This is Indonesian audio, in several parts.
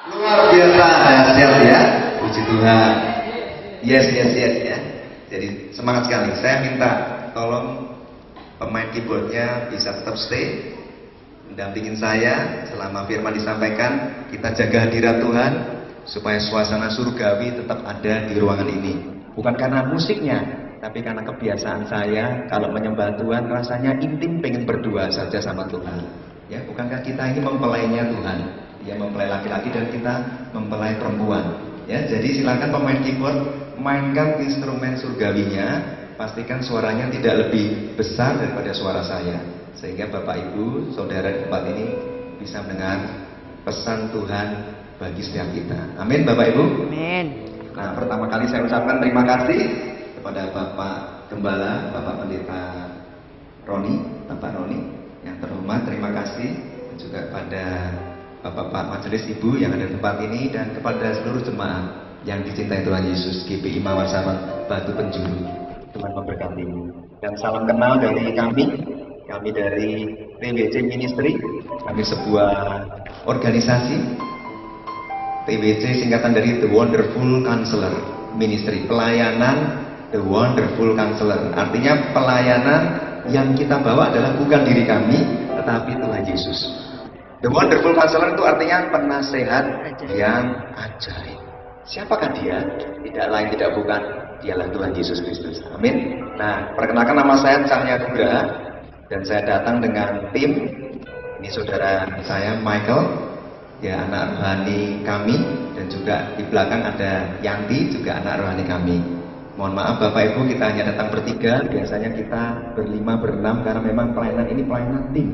Luar biasa dahsyat ya, puji Tuhan. Yes ya. Jadi semangat sekali. Saya minta tolong pemain keyboardnya bisa tetap stay, mendampingin saya selama firman disampaikan. Kita jaga hadirat Tuhan supaya suasana surgawi tetap ada di ruangan ini. Bukan karena musiknya, tapi karena kebiasaan saya kalau menyembah Tuhan rasanya intim, pengen berdua saja sama Tuhan. Ya, bukankah kita ini mempelainya Tuhan? Dia mempelai laki-laki dan kita mempelai perempuan. Ya, jadi silakan pemain keyboard mainkan instrumen surgawinya. Pastikan suaranya tidak lebih besar daripada suara saya, sehingga Bapak Ibu, saudara di tempat ini bisa mendengar pesan Tuhan bagi setiap kita. Amin, Bapak Ibu. Amin. Nah, pertama kali saya ucapkan terima kasih kepada Bapak Gembala, Bapak Pendeta Bapak Roni, yang terhormat, terima kasih. Dan juga pada Bapak Majelis Ibu yang ada di tempat ini, dan kepada seluruh jemaat yang dicintai Tuhan Yesus, GPI Mawar Sahabat Batu Penjuru. Tuhan memberkati. Dan salam kenal dari kami dari TWC Ministry. Kami sebuah organisasi. TWC singkatan dari The Wonderful Counselor Ministry, pelayanan The Wonderful Counselor. Artinya pelayanan yang kita bawa adalah bukan diri kami, tetapi Tuhan Yesus. The Wonderful Counselor itu artinya penasehat yang ajaib. Siapakah dia? Tidak lain tidak bukan, dialah Tuhan Yesus Kristus. Amin. Nah, perkenalkan, nama saya Cahya Nugraha dan saya datang dengan tim. Ini saudara saya Michael, ya, anak rohani kami, dan juga di belakang ada Yanti, juga anak rohani kami. Mohon maaf Bapak Ibu, kita hanya datang bertiga. Biasanya kita berlima, berenam, karena memang pelayanan ini pelayanan tim.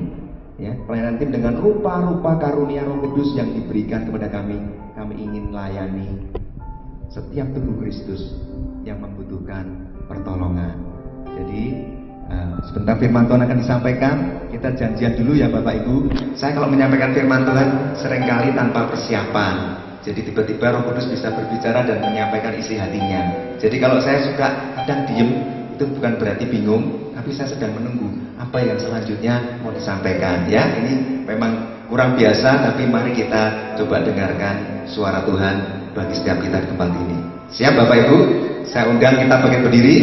Ya, pelayanan tim dengan rupa-rupa karunia Roh Kudus yang diberikan kepada kami. Kami ingin layani setiap tubuh Kristus yang membutuhkan pertolongan. Jadi sebentar firman Tuhan akan disampaikan. Kita janjian dulu ya Bapak Ibu. Saya kalau menyampaikan firman Tuhan seringkali tanpa persiapan. Jadi tiba-tiba Roh Kudus bisa berbicara dan menyampaikan isi hatinya. Jadi kalau saya suka kadang diem, itu bukan berarti bingung, tapi saya sedang menunggu apa yang selanjutnya mau disampaikan. Ya, ini memang kurang biasa, tapi mari kita coba dengarkan suara Tuhan bagi setiap kita di tempat ini. Siap Bapak Ibu? Saya undang kita pakai berdiri,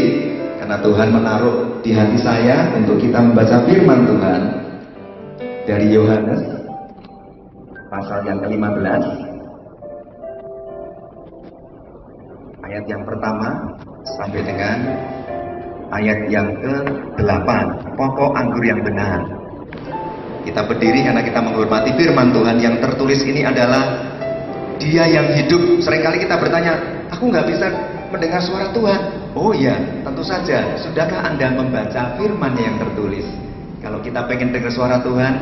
karena Tuhan menaruh di hati saya untuk kita membaca firman Tuhan dari Yohanes pasal yang ke-15, ayat yang pertama sampai dengan ayat yang ke-8. Pokok anggur yang benar. Kita berdiri karena kita menghormati firman Tuhan. Yang tertulis ini adalah Dia yang hidup. Seringkali kita bertanya, aku nggak bisa mendengar suara Tuhan. Oh iya, tentu saja. Sudahkah Anda membaca firman yang tertulis? Kalau kita pengen dengar suara Tuhan,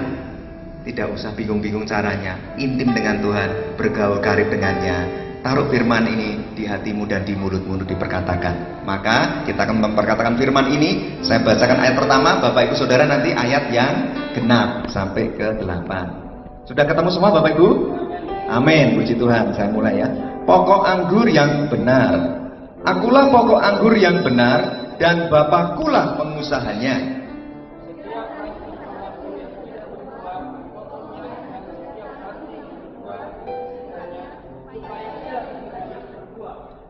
tidak usah bingung-bingung caranya. Intim dengan Tuhan, bergaul karib dengannya. Taruh firman ini di hatimu dan di mulutmu untuk diperkatakan. Maka kita akan memperkatakan firman ini. Saya bacakan ayat pertama, Bapak Ibu Saudara nanti ayat yang genap sampai ke-8. Sudah ketemu semua Bapak Ibu? Amin, puji Tuhan. Saya mulai ya. Pokok anggur yang benar. Akulah pokok anggur yang benar, dan Bapakkulah pengusahanya.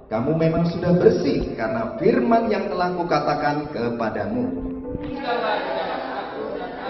Kamu memang sudah bersih karena firman yang telah kukatakan kepadamu.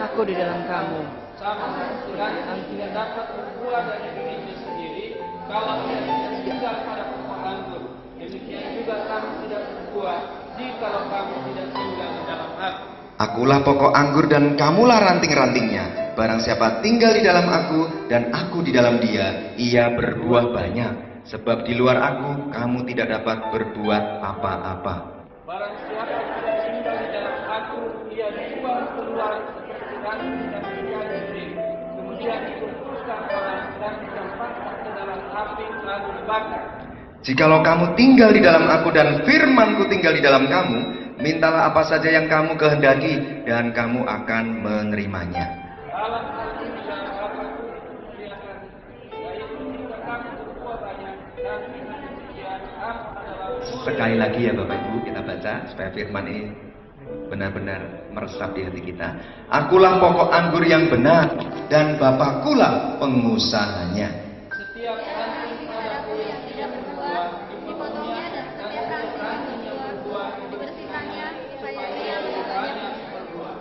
Aku di dalam kamu. Sama dengan yang tidak dapat berbuah dari dirinya sendiri kalau ia tidak tinggal pada pokok anggur. Demikian juga kamu tidak berbuah jikalau kamu tidak tinggal di dalam aku. Akulah pokok anggur dan kamulah ranting-rantingnya. Barang siapa tinggal di dalam aku dan aku di dalam dia, ia berbuah banyak. Sebab di luar aku kamu tidak dapat berbuat apa-apa. Barang siapa tidak tinggal di dalam aku, ia dibuang keluar seperti ranting dan menjadi. Kemudian dikumpulkan orang dan dicampakkan ke dalam api lalu dibakar. Jikalau kamu tinggal di dalam aku dan firmanku tinggal di dalam kamu, mintalah apa saja yang kamu kehendaki dan kamu akan menerimanya. Dalam hal ini yang Bapakku disediakan, yaitu jika kamu berbuah banyak dan dengan demikian aku adalah. Sekali lagi ya Bapak Ibu, kita baca supaya firman ini benar-benar meresap di hati kita. Akulah pokok anggur yang benar dan Bapakkulah pengusahanya. Setiap ranting padaku yang tidak berbuah, dipotongnya dan setiap ranting yang berbuah, dibersihkannya supaya ia lebih banyak berbuah.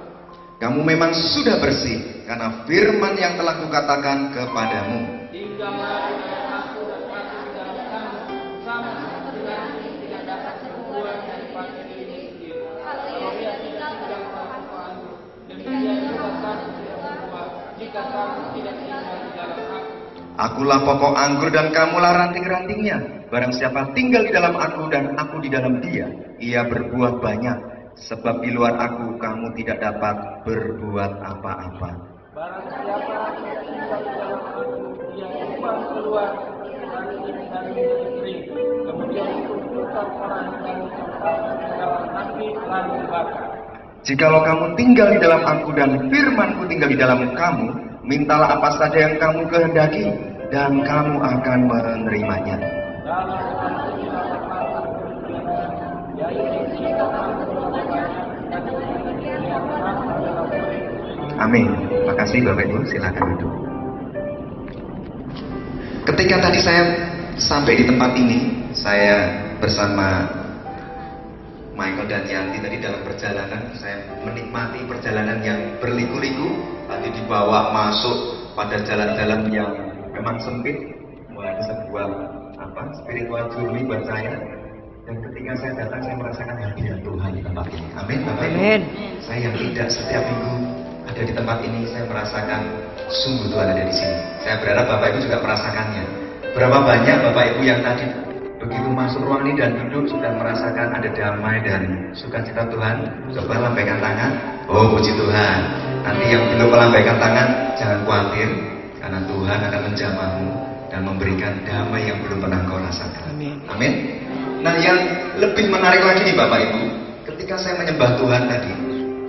Kamu memang sudah bersih karena firman yang telah kukatakan kepadamu. Tinggallah di dalam aku dan aku di dalam kamu, sama seperti ranting tidak dapat berbuah daripada dirinya sendiri. Kalau ia tidak tinggal pada pokok anggur, demikian juga kamu tidak berbuah jika kamu tidak tinggal di dalam aku. Akulah pokok anggur dan kamulah ranting-rantingnya. Barang siapa tinggal di dalam aku dan aku di dalam dia, ia berbuah banyak. Sebab di luar aku kamu tidak dapat berbuat apa-apa. Barang siapa tidak tinggal di dalam aku, dia buang keluar dari menjadi kering. Kemudian dikumpulkan orang dan dicampakkan ke dalam api lalu dibakar. Jikalau kamu tinggal di dalam aku dan firmanku tinggal di dalam kamu, mintalah apa saja yang kamu kehendaki dan kamu akan menerimanya. Dalam hal ini dapat masuk kemudian, yaitu jika kamu berbuat banyak dan kemudian masuk dalam kering. Amin. Makasih Bapak Ibu, silakan duduk. Ketika tadi saya sampai di tempat ini, saya bersama Michael dan Yanti tadi dalam perjalanan, saya menikmati perjalanan yang berliku-liku. Tadi dibawa masuk pada jalan-jalan yang memang sempit, mulai sebuah spiritual journey buat saya. Dan ketika saya datang, saya merasakan hadirat Tuhan di tempat ini. Amin, Bapak Ibu. Amin. Saya yang tidak setiap minggu ada di tempat ini, saya merasakan sungguh Tuhan ada di sini. Saya berharap Bapak Ibu juga merasakannya. Berapa banyak Bapak Ibu yang tadi begitu masuk ruang ini dan duduk sudah merasakan ada damai dan sukacita Tuhan? Coba lambaikan tangan. Oh, puji Tuhan. Nanti yang belum melambaikan tangan, jangan khawatir, karena Tuhan akan menjamahmu dan memberikan damai yang belum pernah kau rasakan. Amin. Amin. Nah, yang lebih menarik lagi nih Bapak Ibu, ketika saya menyembah Tuhan tadi,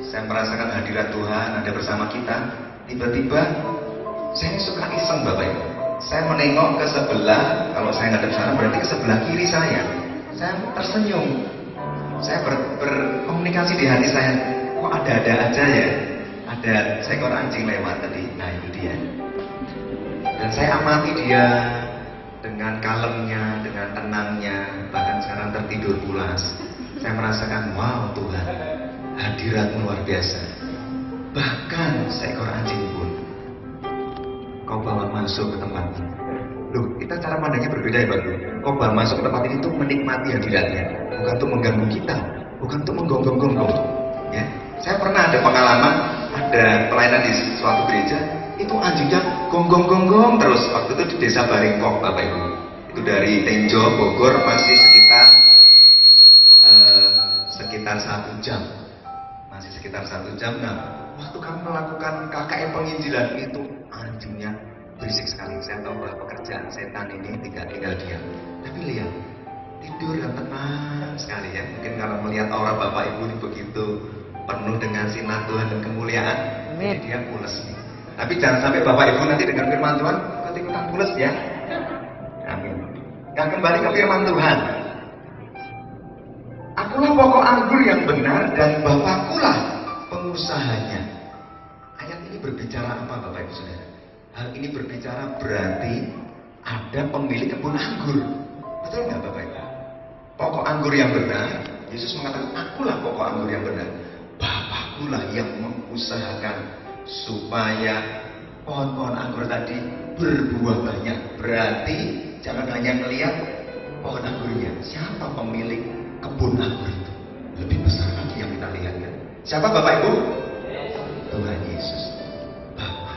saya merasakan hadirat Tuhan ada bersama kita. Tiba-tiba saya suka iseng Bapak Ibu. Saya menengok ke sebelah, kalau saya ngadep sana berarti ke sebelah kiri saya. Saya tersenyum. Saya berkomunikasi di hati saya, kok ada-ada aja ya. Ada seekor anjing lewat tadi. Nah, itu dia. Dan saya amati dia dengan kalemnya, dengan tenangnya, bahkan sekarang tertidur pulas. Saya merasakan, wow Tuhan, hadirat-Mu luar biasa. Bahkan seekor anjing pun Kau bawa masuk ke tempat ini. Loh, kita cara pandangnya berbeda ya Bapak. Kau bawa masuk ke tempat ini untuk menikmati hadiratnya, bukan untuk mengganggu kita, bukan untuk menggonggong-gonggong. Ya, saya pernah ada pengalaman, ada pelayanan di suatu gereja, itu anjingnya gonggong-gonggong terus. Waktu itu di desa Baringkok Bapak Ibu. Itu dari Tenjo, Bogor masih sekitar 1 jam. Masih sekitar 1 jam. Nah, waktu kami melakukan KKM penginjilan itu anjingnya berisik sekali. Saya tahu bahwa pekerjaan setan ini tidak tinggal diam. Tapi lihat, tidur dan tenang sekali ya. Mungkin kalau melihat aura Bapak Ibu ini begitu penuh dengan sinar Tuhan dan kemuliaan, ini dia pules nih. Tapi jangan sampai Bapak Ibu nanti dengan firman Tuhan ikut-ikutan pules ya. Amin. Dan kembali ke firman Tuhan. Akulah pokok anggur yang benar dan Bapakkulah pengusahanya. Ayat ini berbicara apa Bapak Ibu Saudara? Hal ini berbicara berarti ada pemilik kebun anggur. Betul nggak Bapak Ibu? Pokok anggur yang benar, Yesus mengatakan akulah pokok anggur yang benar. Bapakkulah yang mengusahakan supaya pohon-pohon anggur tadi berbuah banyak. Berarti jangan hanya melihat pohon anggurnya. Siapa pemilik kebun anggur itu? Lebih besar lagi yang kita lihat kan. Siapa Bapak Ibu? Tuhan Yesus. Bapa,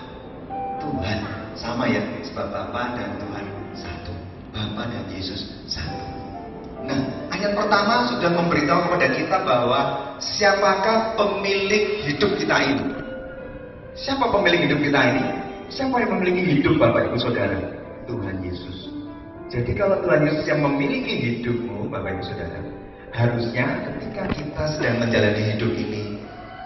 Tuhan sama ya, sebab Bapa dan Tuhan satu. Bapa dan Yesus satu. Nah, ayat pertama sudah memberitahu kepada kita bahwa siapakah pemilik hidup kita ini? Siapa pemilik hidup kita ini? Siapa yang memiliki hidup Bapak Ibu Saudara? Tuhan Yesus. Jadi kalau Tuhan Yesus yang memiliki hidupmu Bapak Ibu Saudara, harusnya ketika kita sedang menjalani hidup ini,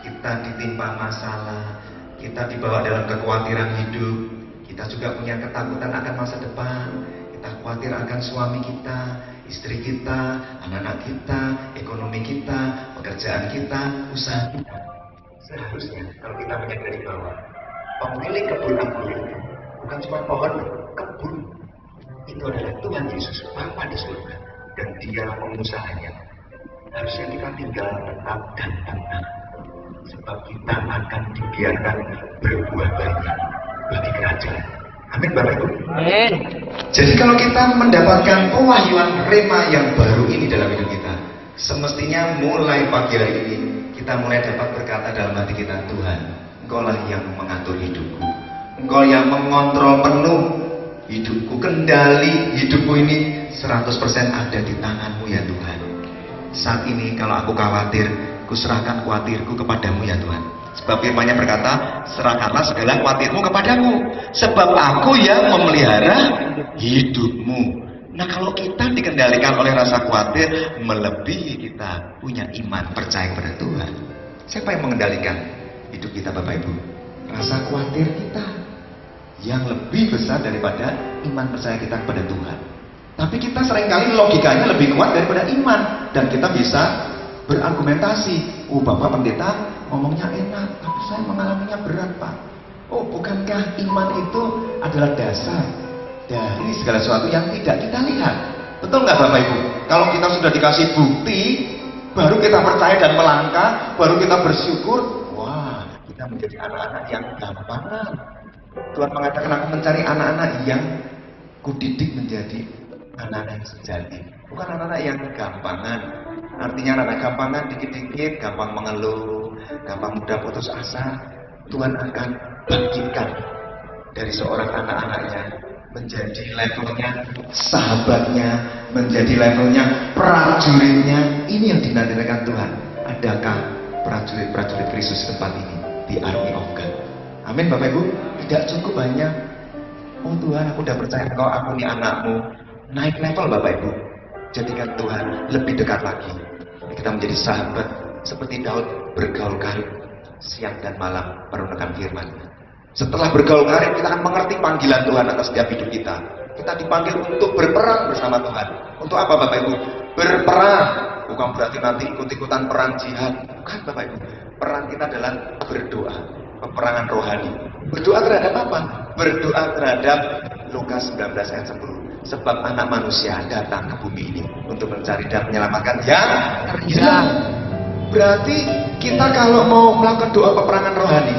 kita ditimpa masalah, kita dibawa dalam kekhawatiran hidup, kita juga punya ketakutan akan masa depan, kita khawatir akan suami kita, istri kita, anak-anak kita, ekonomi kita, pekerjaan kita, usaha kita. Seharusnya kalau kita menyadari bahwa pemilik kebun anggur itu bukan cuma pohon kebun, itu adalah Tuhan Yesus, Bapa di surga, dan Dia pengusahanya. Harusnya kita tinggal tetap dan tenang, sebab kita akan dibiarkan berbuah banyak bagi kerajaan. Amin Bapak Ibu. Amin. Jadi kalau kita mendapatkan pewahyuan rema yang baru ini dalam hidup kita, semestinya mulai pagi hari ini kita mulai dapat berkata dalam hati kita, Tuhan, Engkaulah yang mengatur hidupku, Engkau yang mengontrol penuh hidupku, kendali hidupku ini 100% ada di tangan-Mu ya Tuhan. Saat ini kalau aku khawatir, ku serahkan khawatirku kepadamu ya Tuhan. Sebab firman-Nya berkata, serahkanlah segala khawatirmu kepadamu, sebab aku yang memelihara hidupmu. Nah kalau kita dikendalikan oleh rasa khawatir, melebihi kita punya iman percaya kepada Tuhan. Siapa yang mengendalikan hidup kita Bapak Ibu? Rasa khawatir kita yang lebih besar daripada iman percaya kita kepada Tuhan. Tapi kita seringkali logikanya lebih kuat daripada iman, dan kita bisa berargumentasi. Oh Bapak Pendeta ngomongnya enak, tapi saya mengalaminya berat Pak. Oh bukankah iman itu adalah dasar dari segala sesuatu yang tidak kita lihat? Betul nggak Bapak Ibu? Kalau kita sudah dikasih bukti, baru kita percaya dan melangkah, baru kita bersyukur. Wah, kita menjadi anak-anak yang gampangan. Tuhan mengatakan aku mencari anak-anak yang kudidik menjadi anak-anak yang sejati, bukan anak-anak yang gampangan. Artinya anak-anak gampangan dikit-dikit gampang mengeluh, gampang mudah putus asa. Tuhan akan bangkitkan dari seorang anak-anaknya menjadi levelnya sahabatnya, menjadi levelnya prajuritnya. Ini yang dinantikan Tuhan. Adakah prajurit-prajurit Kristus tempat ini di Army of God? Amin Bapak Ibu. Tidak cukup banyak, oh Tuhan aku udah percaya Engkau, aku ini anakmu. Naik level Bapak Ibu, jadikan Tuhan lebih dekat lagi. Kita menjadi sahabat seperti Daud, bergaul karib siang dan malam merenungkan firman. Setelah bergaul karib, kita akan mengerti panggilan Tuhan atas setiap hidup kita. Kita dipanggil untuk berperang bersama Tuhan. Untuk apa Bapak Ibu? Berperang. Bukan berarti nanti ikut-ikutan perang jihad. Bukan Bapak Ibu. Perang kita adalah berdoa. Peperangan rohani. Berdoa terhadap apa? Berdoa terhadap Lukas 19 ayat 10. Sebab anak manusia datang ke bumi ini untuk mencari dan menyelamatkan yang terhilang. Berarti kita kalau mau melakukan doa peperangan rohani,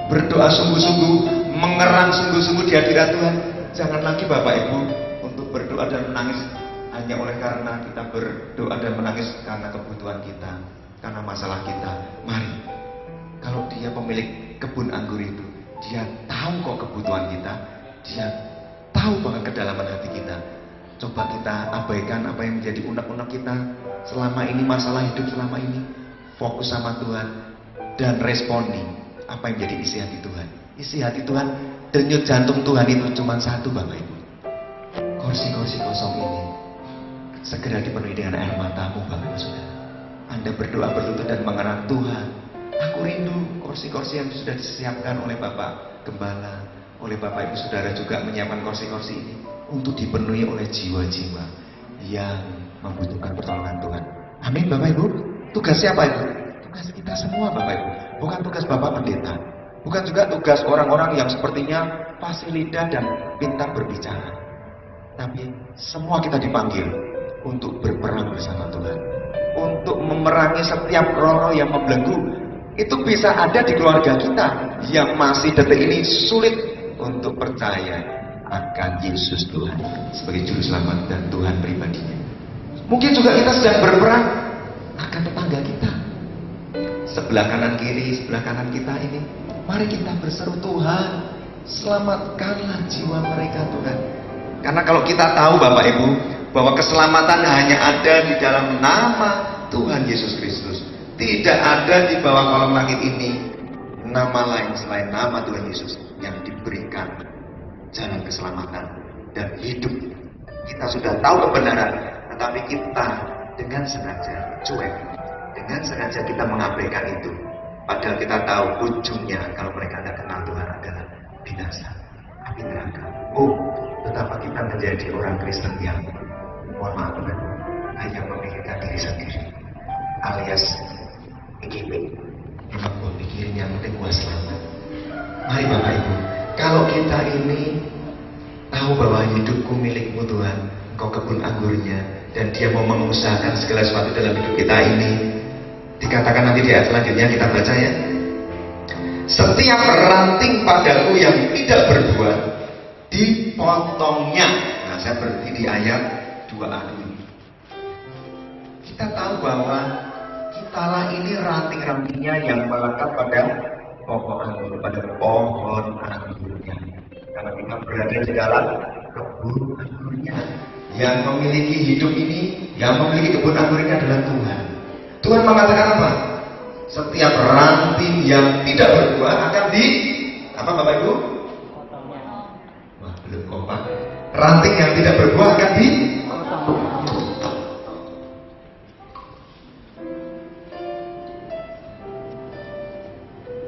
berdoa sungguh-sungguh, mengerang sungguh-sungguh di hadirat Tuhan, jangan lagi Bapak Ibu untuk berdoa dan menangis hanya oleh karena kita berdoa dan menangis karena kebutuhan kita, karena masalah kita. Mari, kalau Dia pemilik kebun anggur itu, Dia tahu kok kebutuhan kita, Dia tahu banget kedalaman hati kita. Coba kita abaikan apa yang menjadi unek-unek kita selama ini, masalah hidup selama ini. Fokus sama Tuhan dan responi apa yang menjadi isi hati Tuhan. Isi hati Tuhan, denyut jantung Tuhan itu cuma satu Bapak Ibu. Kursi-kursi kosong ini segera dipenuhi dengan air matamu Bapak Ibu Saudara. Anda berdoa berlutut dan mengerang, Tuhan, aku rindu kursi-kursi yang sudah disiapkan oleh Bapak Gembala, oleh Bapak Ibu Saudara juga menyiapkan kursi-kursi ini untuk dipenuhi oleh jiwa-jiwa yang membutuhkan pertolongan Tuhan. Amin Bapak Ibu. Tugas siapa itu? Tugas kita semua Bapak Ibu. Bukan tugas Bapak Pendeta. Bukan juga tugas orang-orang yang sepertinya fasih lidah dan pintar berbicara. Tapi semua kita dipanggil untuk berperang bersama Tuhan. Untuk memerangi setiap roh-roh yang membelenggu. Itu bisa ada di keluarga kita yang masih detik ini sulit untuk percaya akan Yesus Tuhan sebagai juru selamat dan Tuhan pribadinya. Mungkin juga kita sedang berperang akan tetangga kita sebelah kanan kiri, sebelah kanan kita ini. Mari kita berseru, Tuhan, selamatkanlah jiwa mereka Tuhan. Karena kalau kita tahu Bapak Ibu bahwa keselamatan hanya ada di dalam nama Tuhan Yesus Kristus, tidak ada di bawah kolong langit ini nama lain selain nama Tuhan Yesus yang diberikan jalan keselamatan dan hidup. Kita sudah tahu kebenaran, tetapi kita dengan sengaja cuek, dengan sengaja kita mengabaikan itu. Padahal kita tahu ujungnya kalau mereka tidak kenal Tuhan adalah binasa, api neraka. Oh, betapa kita menjadi orang Kristen yang, mohon maaf Tuhan, hanya memikirkan diri sendiri, alias PKP. Memang gue pikirin yang penting gue selamat. Mari Bapak Ibu, kalau kita ini tahu bahwa hidupku milikmu Tuhan, Engkau kebun anggurnya, dan Dia mau mengusahakan segala sesuatu dalam hidup kita ini. Dikatakan nanti di ayat selanjutnya, kita baca ya. Setiap ranting padaku yang tidak berbuah, dipotongnya. Nah, saya berhenti di ayat 2a ini. Kita tahu bahwa kitalah ini ranting-rantingnya yang melekat pada pokok anggur, pada pohon anggurnya. Karena kita berada di dalam kebun anggurnya. Yang memiliki hidup ini, yang memiliki kebun anggur ini adalah Tuhan. Tuhan mengatakan apa? Setiap ranting yang tidak berbuah akan apa Bapak Ibu? Wah, belum kompak. Ranting yang tidak berbuah akan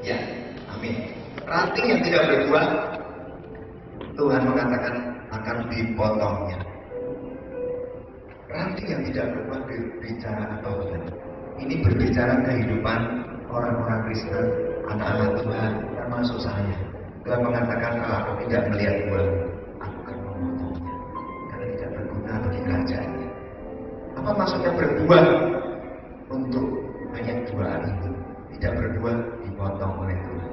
ya, amin. Ranting yang tidak berbuah, Tuhan mengatakan akan dipotongnya. Ranting yang tidak berbuah berbicara apa Tuhan? Ini berbicara kehidupan orang-orang Kristen, anak-anak Tuhan, termasuk saya. Tuhan mengatakan kalau aku tidak melihat buah, aku akan memotongnya, karena tidak berguna bagi kerajaannya. Apa maksudnya berbuah? Untuk banyak buah itu tidak berbuah, dipotong oleh Tuhan.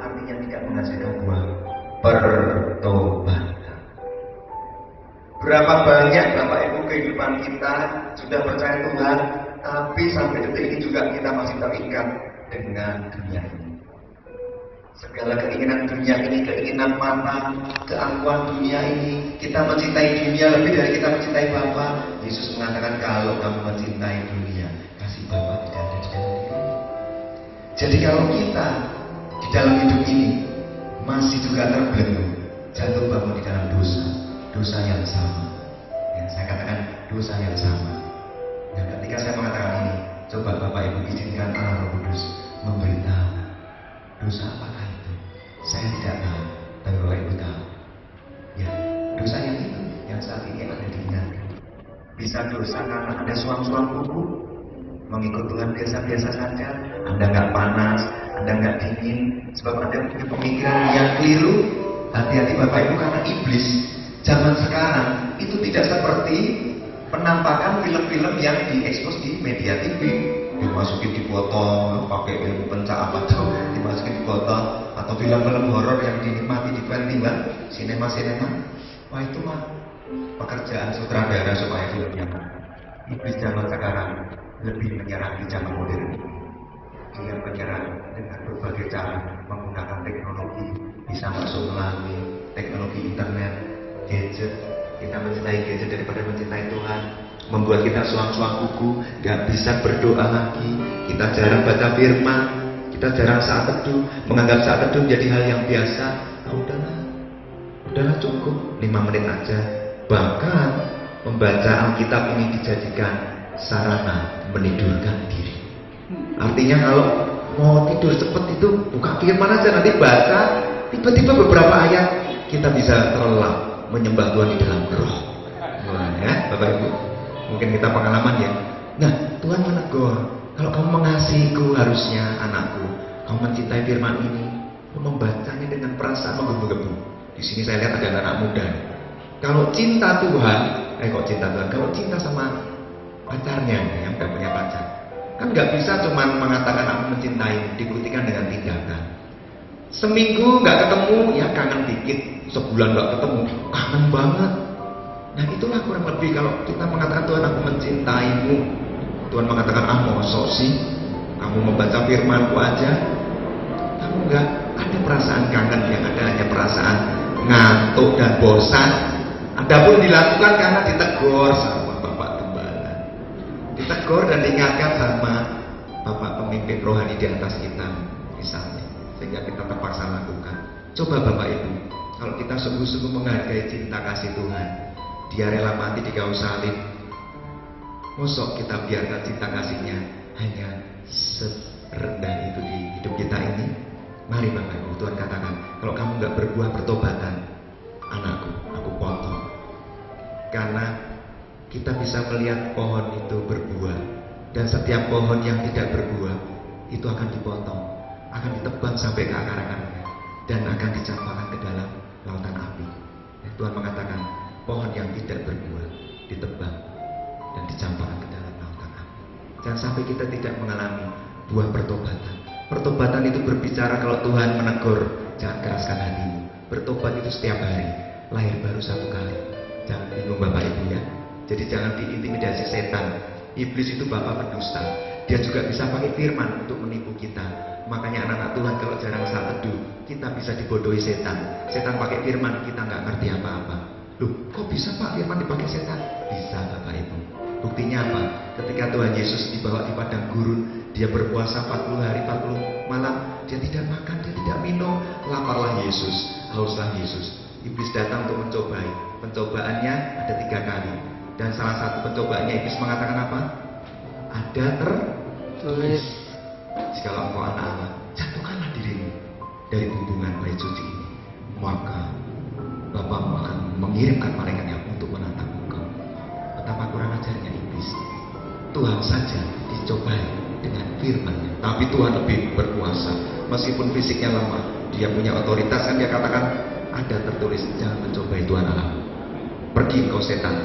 Artinya tidak menghasilkan buah pertobatan. Berapa banyak Bapak Ibu kehidupan kita sudah percaya Tuhan, tapi sampai detik ini juga kita masih terikat dengan dunia ini. Segala keinginan dunia ini, keinginan mata, keangkuhan dunia ini, kita mencintai dunia lebih dari kita mencintai Bapa. Yesus mengatakan kalau kamu mencintai dunia, kasih Bapa tidak ada di dalam diri. Jadi kalau kita di dalam hidup ini masih juga terbelenggu, jatuh bangun di dalam dosa yang sama. Ya, saya katakan dosa yang sama. Dan ketika saya mengatakan ini, coba Bapak Ibu izinkan Allah Roh Kudus memberitahu dosa apakah itu. Saya tidak tahu, tapi Bapak Ibu tahu. Ya, dosa yang itu yang saat ini ada diingatkan. Bisa dosa karena ada suam-suam kuku, mengikut Tuhan biasa-biasa saja. Anda nggak panas, Anda nggak dingin, sebab Anda punya pemikiran yang keliru. Hati-hati Bapak Ibu, karena iblis zaman sekarang itu tidak seperti penampakan film-film yang diekspos di media TV, dimasukin di botol pakai ilmu pencak apa tuh, dimasukin di botol, atau film-film horor yang dinikmati di sinema. Wah, itu mah pekerjaan sutradara supaya filmnya. Iblis zaman sekarang lebih menyerang di zaman modern. Dia menyerang dengan berbagai cara, menggunakan teknologi, bisa masuk melalui teknologi internet, gadget. Kita mencintai gadget daripada mencintai Tuhan, membuat kita suam-suam kuku, gak bisa berdoa lagi. Kita jarang baca firman, kita jarang saat teduh, menganggap saat teduh menjadi hal yang biasa. Udahlah cukup 5 menit aja. Bahkan membaca Alkitab ini dijadikan sarana menidurkan diri. Artinya kalau mau tidur cepat itu buka firman aja, nanti baca, tiba-tiba beberapa ayat kita bisa terlelap menyembah Tuhan di dalam roh. Nah, ya, Bapak Ibu, mungkin kita pengalaman ya. Nah, Tuhan menegur, kalau kamu mengasihiku harusnya anakku, kamu mencintai firman ini, kamu membacanya dengan perasaan menggebu-gebu. Di sini saya lihat ada anak muda. Kalau cinta Tuhan, kalau cinta sama pacarnya yang nggak punya pacar, kan nggak bisa cuma mengatakan aku mencintai, dibuktikan dengan tindakan. Seminggu nggak ketemu, ya kangen dikit. Sebulan nggak ketemu, kangen banget. Nah, itulah kurang lebih kalau kita mengatakan Tuhan aku mencintaimu. Tuhan mengatakan mosok sih kamu membaca firmanku aja, kamu nggak ada perasaan kangen, yang ada hanya perasaan ngantuk dan bosan. Adapun dilakukan karena ditegur sama Bapak Gembala, ditegur dan diingatkan sama Bapak pemimpin rohani di atas kita misalnya, sehingga kita terpaksa lakukan. Coba Bapak Ibu, kalau kita sungguh-sungguh menghargai cinta kasih Tuhan, Dia rela mati di kayu salib, mosok kita biarkan cinta kasihnya hanya serendah itu di hidup kita ini? Mari Bapak Ibu, Tuhan katakan, kalau kamu nggak berbuah pertobatan, anakku, aku potong. Karena kita bisa melihat pohon itu berbuah, dan setiap pohon yang tidak berbuah itu akan dipotong, akan ditebang sampai ke akar-akarnya, dan akan dicampakkan ke dalam lautan api. Tuhan mengatakan, pohon yang tidak berbuah ditebang dan dicampakkan ke dalam lautan api. Jangan sampai kita tidak mengalami buah pertobatan. Pertobatan itu berbicara kalau Tuhan menegur, jangan keraskan hatimu. Bertobat itu setiap hari, lahir baru satu kali. Jangan bingung Bapak Ibu ya. Jadi jangan diintimidasi setan. Iblis itu bapak pendusta. Dia juga bisa pakai firman untuk menipu kita. Makanya anak-anak Tuhan kalau jarang saat teduh, kita bisa dibodohi setan. Setan pakai firman, kita nggak ngerti apa-apa. Loh, kok bisa Pak firman dipakai setan? Bisa Bapak Ibu. Buktinya apa? Ketika Tuhan Yesus dibawa di padang gurun, dia berpuasa 40 hari 40 malam, dia tidak makan, dia tidak minum. Laparlah Yesus, hauslah Yesus. Iblis datang untuk mencobai. Pencobaannya ada 3 kali. Dan salah satu pencobaannya Iblis mengatakan apa? Ada tertulis, jikalau engkau anak Allah, jatuhkanlah dirimu dari bumbungan bait suci ini, maka Bapakmu akan mengirimkan malaikatnya untuk menatang engkau. Betapa kurang ajarnya Iblis. Tuhan saja dicobai dengan firman-Nya, tapi Tuhan lebih berkuasa. Meskipun fisiknya lemah, dia punya otoritas. Kan dia katakan, ada tertulis, jangan mencobai Tuhan Allah. Pergi engkau setan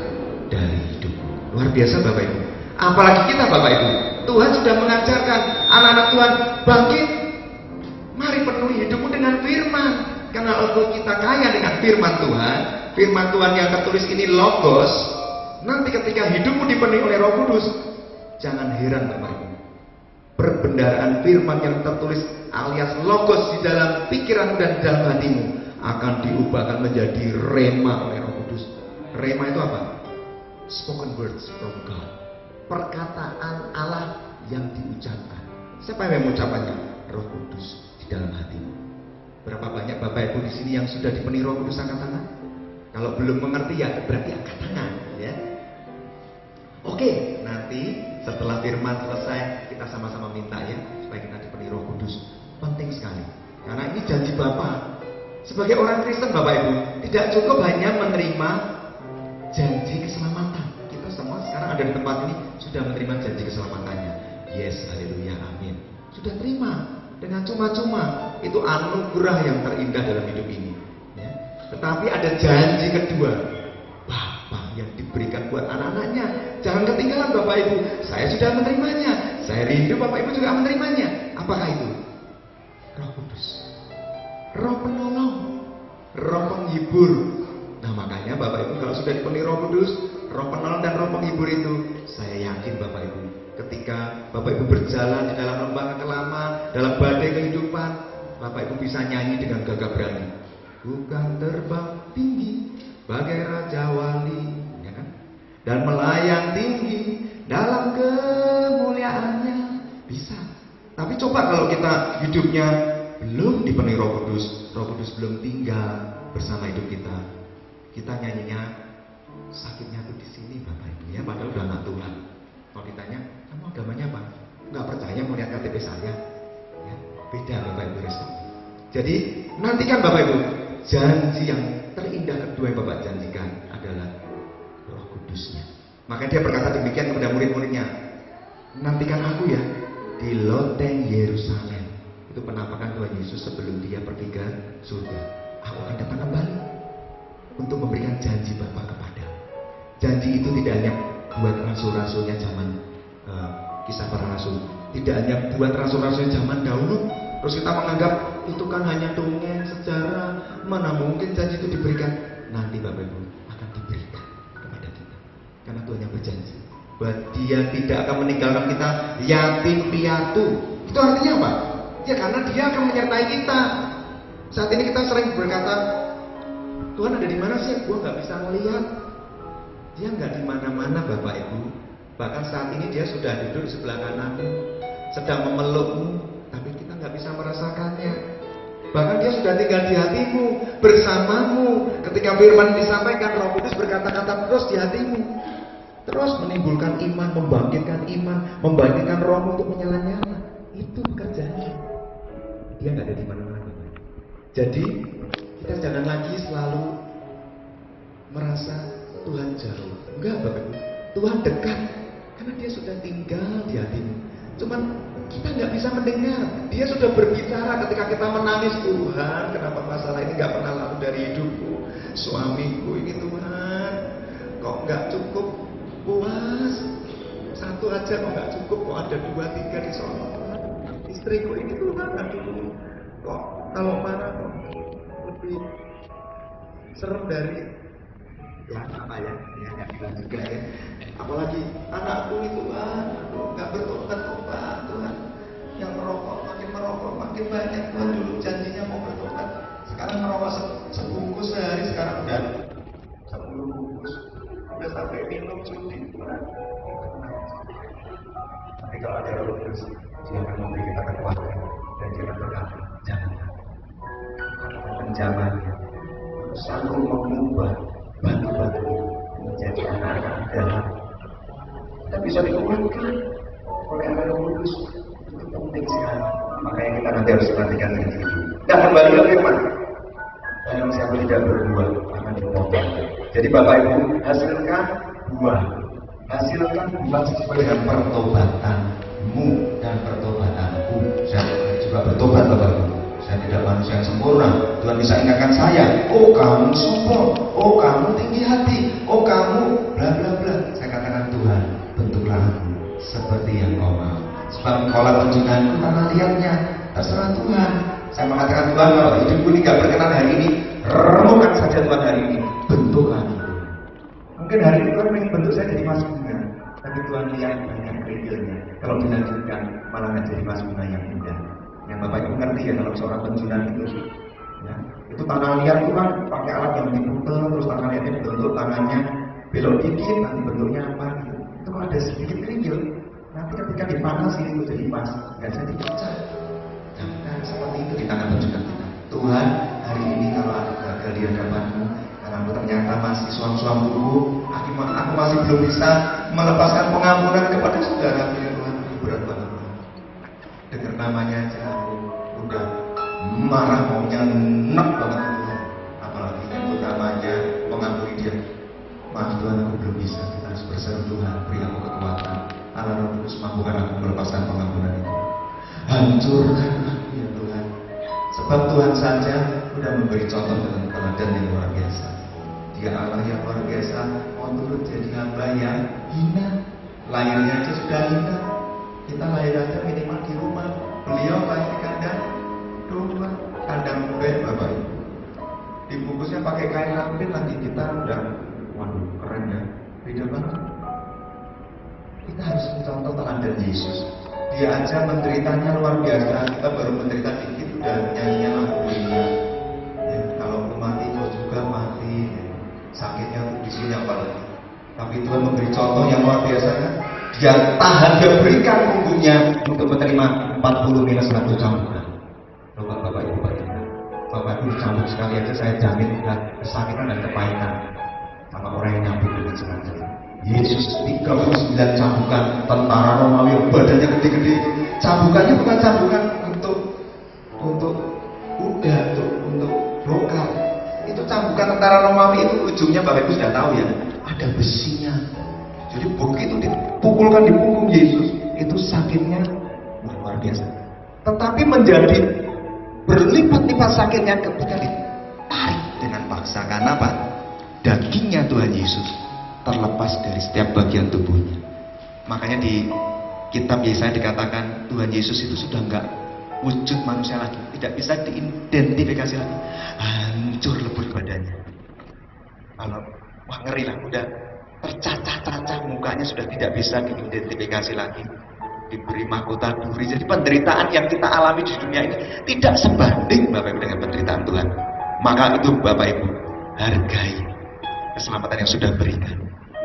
dari hidupmu. Luar biasa Bapak Ibu. Apalagi kita Bapak Ibu, Tuhan sudah mengajarkan anak-anak Tuhan, bangkit, mari penuhi hidupmu dengan firman. Karena kalau kita kaya dengan firman Tuhan yang tertulis ini logos, nanti ketika hidupmu dipenuhi oleh Roh Kudus, jangan heran Bapak Ibu, perbendaharaan firman yang tertulis alias logos di dalam pikiran dan dalam hatimu akan diubahkan menjadi rema oleh Roh Kudus. Rema itu apa? Spoken words from God. Perkataan Allah yang diucapkan. Siapa yang mengucapkannya? Roh Kudus di dalam hatimu. Berapa banyak Bapak Ibu di sini yang sudah dipenuhi Roh Kudus, angkat tangan? Kalau belum mengerti ya berarti angkat tangan ya. Oke, nanti setelah firman selesai kita sama-sama minta ya supaya kita dipenuhi Roh Kudus. Penting sekali. Karena ini janji Bapa. Sebagai orang Kristen Bapak Ibu, tidak cukup hanya menerima janji keselamatan. Kita semua sekarang ada di tempat ini sudah menerima janji keselamatannya. Yes, haleluya, amin. Sudah terima dengan cuma-cuma. Itu anugerah yang terindah dalam hidup ini ya. Tetapi ada janji kedua, Bapa yang diberikan buat anak-anaknya. Jangan ketinggalan Bapak Ibu. Saya sudah menerimanya. Saya rindu Bapak Ibu juga menerimanya. Apakah itu? Roh Kudus, Roh penolong, Roh penghibur. Nah makanya Bapak Ibu kalau sudah dipenuhi Roh Kudus, Roh penolong dan Roh penghibur itu, saya yakin Bapak Ibu, ketika Bapak Ibu berjalan di dalam lembah kekelaman, dalam badai kehidupan, Bapak Ibu bisa nyanyi dengan gagah berani. Bukan terbang tinggi bagai raja wali, ya kan? Dan melayang tinggi dalam kemuliaannya, bisa. Tapi coba kalau kita hidupnya belum dipenuhi Roh Kudus, Roh Kudus belum tinggal bersama hidup kita, kita nyanyinya sakitnya tuh di sini Bapak Ibu ya, padahal udah nggak Tuhan. Kalau ditanya, kamu agamanya apa? Nggak percaya mau lihat KTP saya? Ya, beda Bapak Ibu resto. Jadi nantikan Bapak Ibu, janji yang terindah kedua yang Bapak janjikan adalah Roh Kudusnya. Maka dia berkata demikian kepada murid-muridnya, nantikan aku ya di loteng Yerusalem. Itu penampakan Tuhan Yesus sebelum dia pergi ke surga. Aku akan datang kembali untuk memberikan janji Bapa kepada. Janji itu tidak hanya buat rasul-rasulnya zaman kisah para rasul, tidak hanya buat rasul-rasul zaman dahulu. Terus kita menganggap itu kan hanya dongeng sejarah, mana mungkin janji itu diberikan. Nanti Bapak Ibu akan diberikan kepada kita, karena Tuhan yang berjanji bahwa Dia tidak akan meninggalkan kita yatim piatu. Itu artinya apa? Ya karena Dia akan menyertai kita. Saat ini kita sering berkata, Tuhan ada di mana sih? Gua nggak bisa melihat. Dia nggak di mana-mana Bapak Ibu. Bahkan saat ini Dia sudah duduk di sebelah kananmu, sedang memelukmu, tapi kita nggak bisa merasakannya. Bahkan Dia sudah tinggal di hatimu, bersamamu. Ketika firman disampaikan, Roh Kudus berkata-kata terus di hatimu, terus menimbulkan iman, membangkitkan rohmu untuk menyala-nyala. Itu pekerjaannya. Dia nggak ada di mana-mana. Jadi kita jangan lagi selalu merasa Tuhan jauh. Enggak Bapak Ibu, Tuhan dekat, karena Dia sudah tinggal di hatimu. Cuman kita nggak bisa mendengar. Dia sudah berbicara ketika kita menangis, Tuhan kenapa masalah ini nggak pernah satu dari hidupku, suamiku ini Tuhan, kok nggak cukup puas, satu aja kok nggak cukup, kok ada 2, 3 di sana Tuhan. Istriku ini Tuhan, aduh, kok kalau marah kok lebih serem dari ya apa ya nggak bilang juga ya. Apalagi anakku itu nggak bertobat Tuhan, yang merokok makin banyak Tuhan. Dulu janjinya mau bertobat, sekarang merokok sebungkus sehari, sekarang udah 10 bungkus, udah sampai minum judi Tuhan. Tapi kalau ada Roh Kudus, Dia akan memberi kita kekuatan dan kita berkata, jangan penjamannya sanggup mengubah batu-batu menjadi anak-anak dalam. Kita bisa dikuatkan oleh Roh Kudus. Itu penting sekali. Makanya kita nanti harus perhatikan ini. Nah, kembali ke firman. Barang siapa tidak berbuah akan dipotong. Jadi Bapak Ibu, hasilkan buah sesuai dengan pertobatanmu dan pertobatanku. Saya juga bertobat Bapak Ibu. Saya tidak manusia yang sempurna. Tuhan bisa ingatkan saya, oh kamu sombong, oh kamu tinggi hati, oh kamu bla bla bla. Saya katakan, Tuhan, bentuklah aku seperti yang Kau mau. Sebab Engkaulah tunjunganku tanah liatnya. Terserah Tuhan. Saya mengatakan, Tuhan, kalau hidupku ini gak berkenan hari ini, remukkan saja Tuhan hari ini, bentuk aku. Mungkin hari ini Tuhan ingin bentuk saya jadi Mas Bunga, tapi Tuhan lihat banyak kerikilnya. Kalau dilanjutkan malah nggak jadi Mas Bunga yang indah. Yang Bapak Ibu ngerti ya, kalau seorang penjunan itu ya, itu tanah liat itu kan pakai alat yang diputer, terus tanah liatnya dibentuk, tangannya belok dikit, nanti bentuknya apa gitu. Itu kalau ada sedikit kerikil, nanti ketika dipanasin itu jadi pas, nggak jadi pecah. Nah, seperti itu di tangan penjunan kita. Tuhan, hari ini kalau aku gagal di hadapanmu, karena aku ternyata masih suam-suamku, aku masih belum bisa melepaskan pengampunan kepada saudara ya Tuhan, itu berat banget. Dengar namanya aja aku udah marah, maunya enak banget Tuhan. Apalagi itu namanya mengampuni dia. Maaf Tuhan, aku belum bisa. Kita harus berseru, Tuhan, beri aku kekuatan. Allah Roh Kudus mampukan aku melepaskan pengampunan itu. Hancurkan aku ya Tuhan. Sebab Tuhan saja sudah memberi contoh dengan teladan yang luar biasa. Dia Allah yang luar biasa, mau turut jadi hamba yang hina. Lahirnya aja sudah hina. Kita lahir aja minimal di rumah. Beliau lahir di kandang domba, kandang bed Bapak Ibu. Dibungkusnya pakai kain lampin lagi, kita udah, waduh keren ya, beda banget. Kita harus mencontoh teladan Yesus. Dia aja menderitanya luar biasa, kita baru menderita dikit udah nyanyinya lagu ini. Ya, kalau aku mati kau juga mati, ya. Sakitnya di sini apalagi. Tapi Tuhan memberi contoh yang luar biasa kan. Dia tahan, dia berikan punggungnya untuk menerima 40 minus 1 cambukan. Bapak Ibu, Bapak Ibu dicambuk sekali aja saya jamin kesakitan dan kepahitan sama orang yang nyambuk dengan sengaja. Yesus 39 cambukan tentara Romawi yang badannya gede-gede. Cambukannya bukan cambukan untuk kuda, untuk lokal. Itu cambukan tentara Romawi itu ujungnya Bapak Ibu sudah tahu ya, ada besinya. Jadi begitu dipukulkan di punggung Yesus, itu sakitnya luar biasa. Tetapi menjadi berlipat-lipat sakitnya ketika ditarik dengan paksa. Karena apa? Dagingnya Tuhan Yesus terlepas dari setiap bagian tubuhnya. Makanya di kitab Yesaya dikatakan Tuhan Yesus itu sudah enggak wujud manusia lagi, tidak bisa diidentifikasi lagi, hancur lebur badannya. Kalau wah ngeri lah, udah tercacah-cacah mukanya, sudah tidak bisa diidentifikasi lagi, diberi mahkota duri. Jadi penderitaan yang kita alami di dunia ini tidak sebanding Bapak Ibu dengan penderitaan Tuhan. Maka itu Bapak Ibu, hargai keselamatan yang sudah berikan.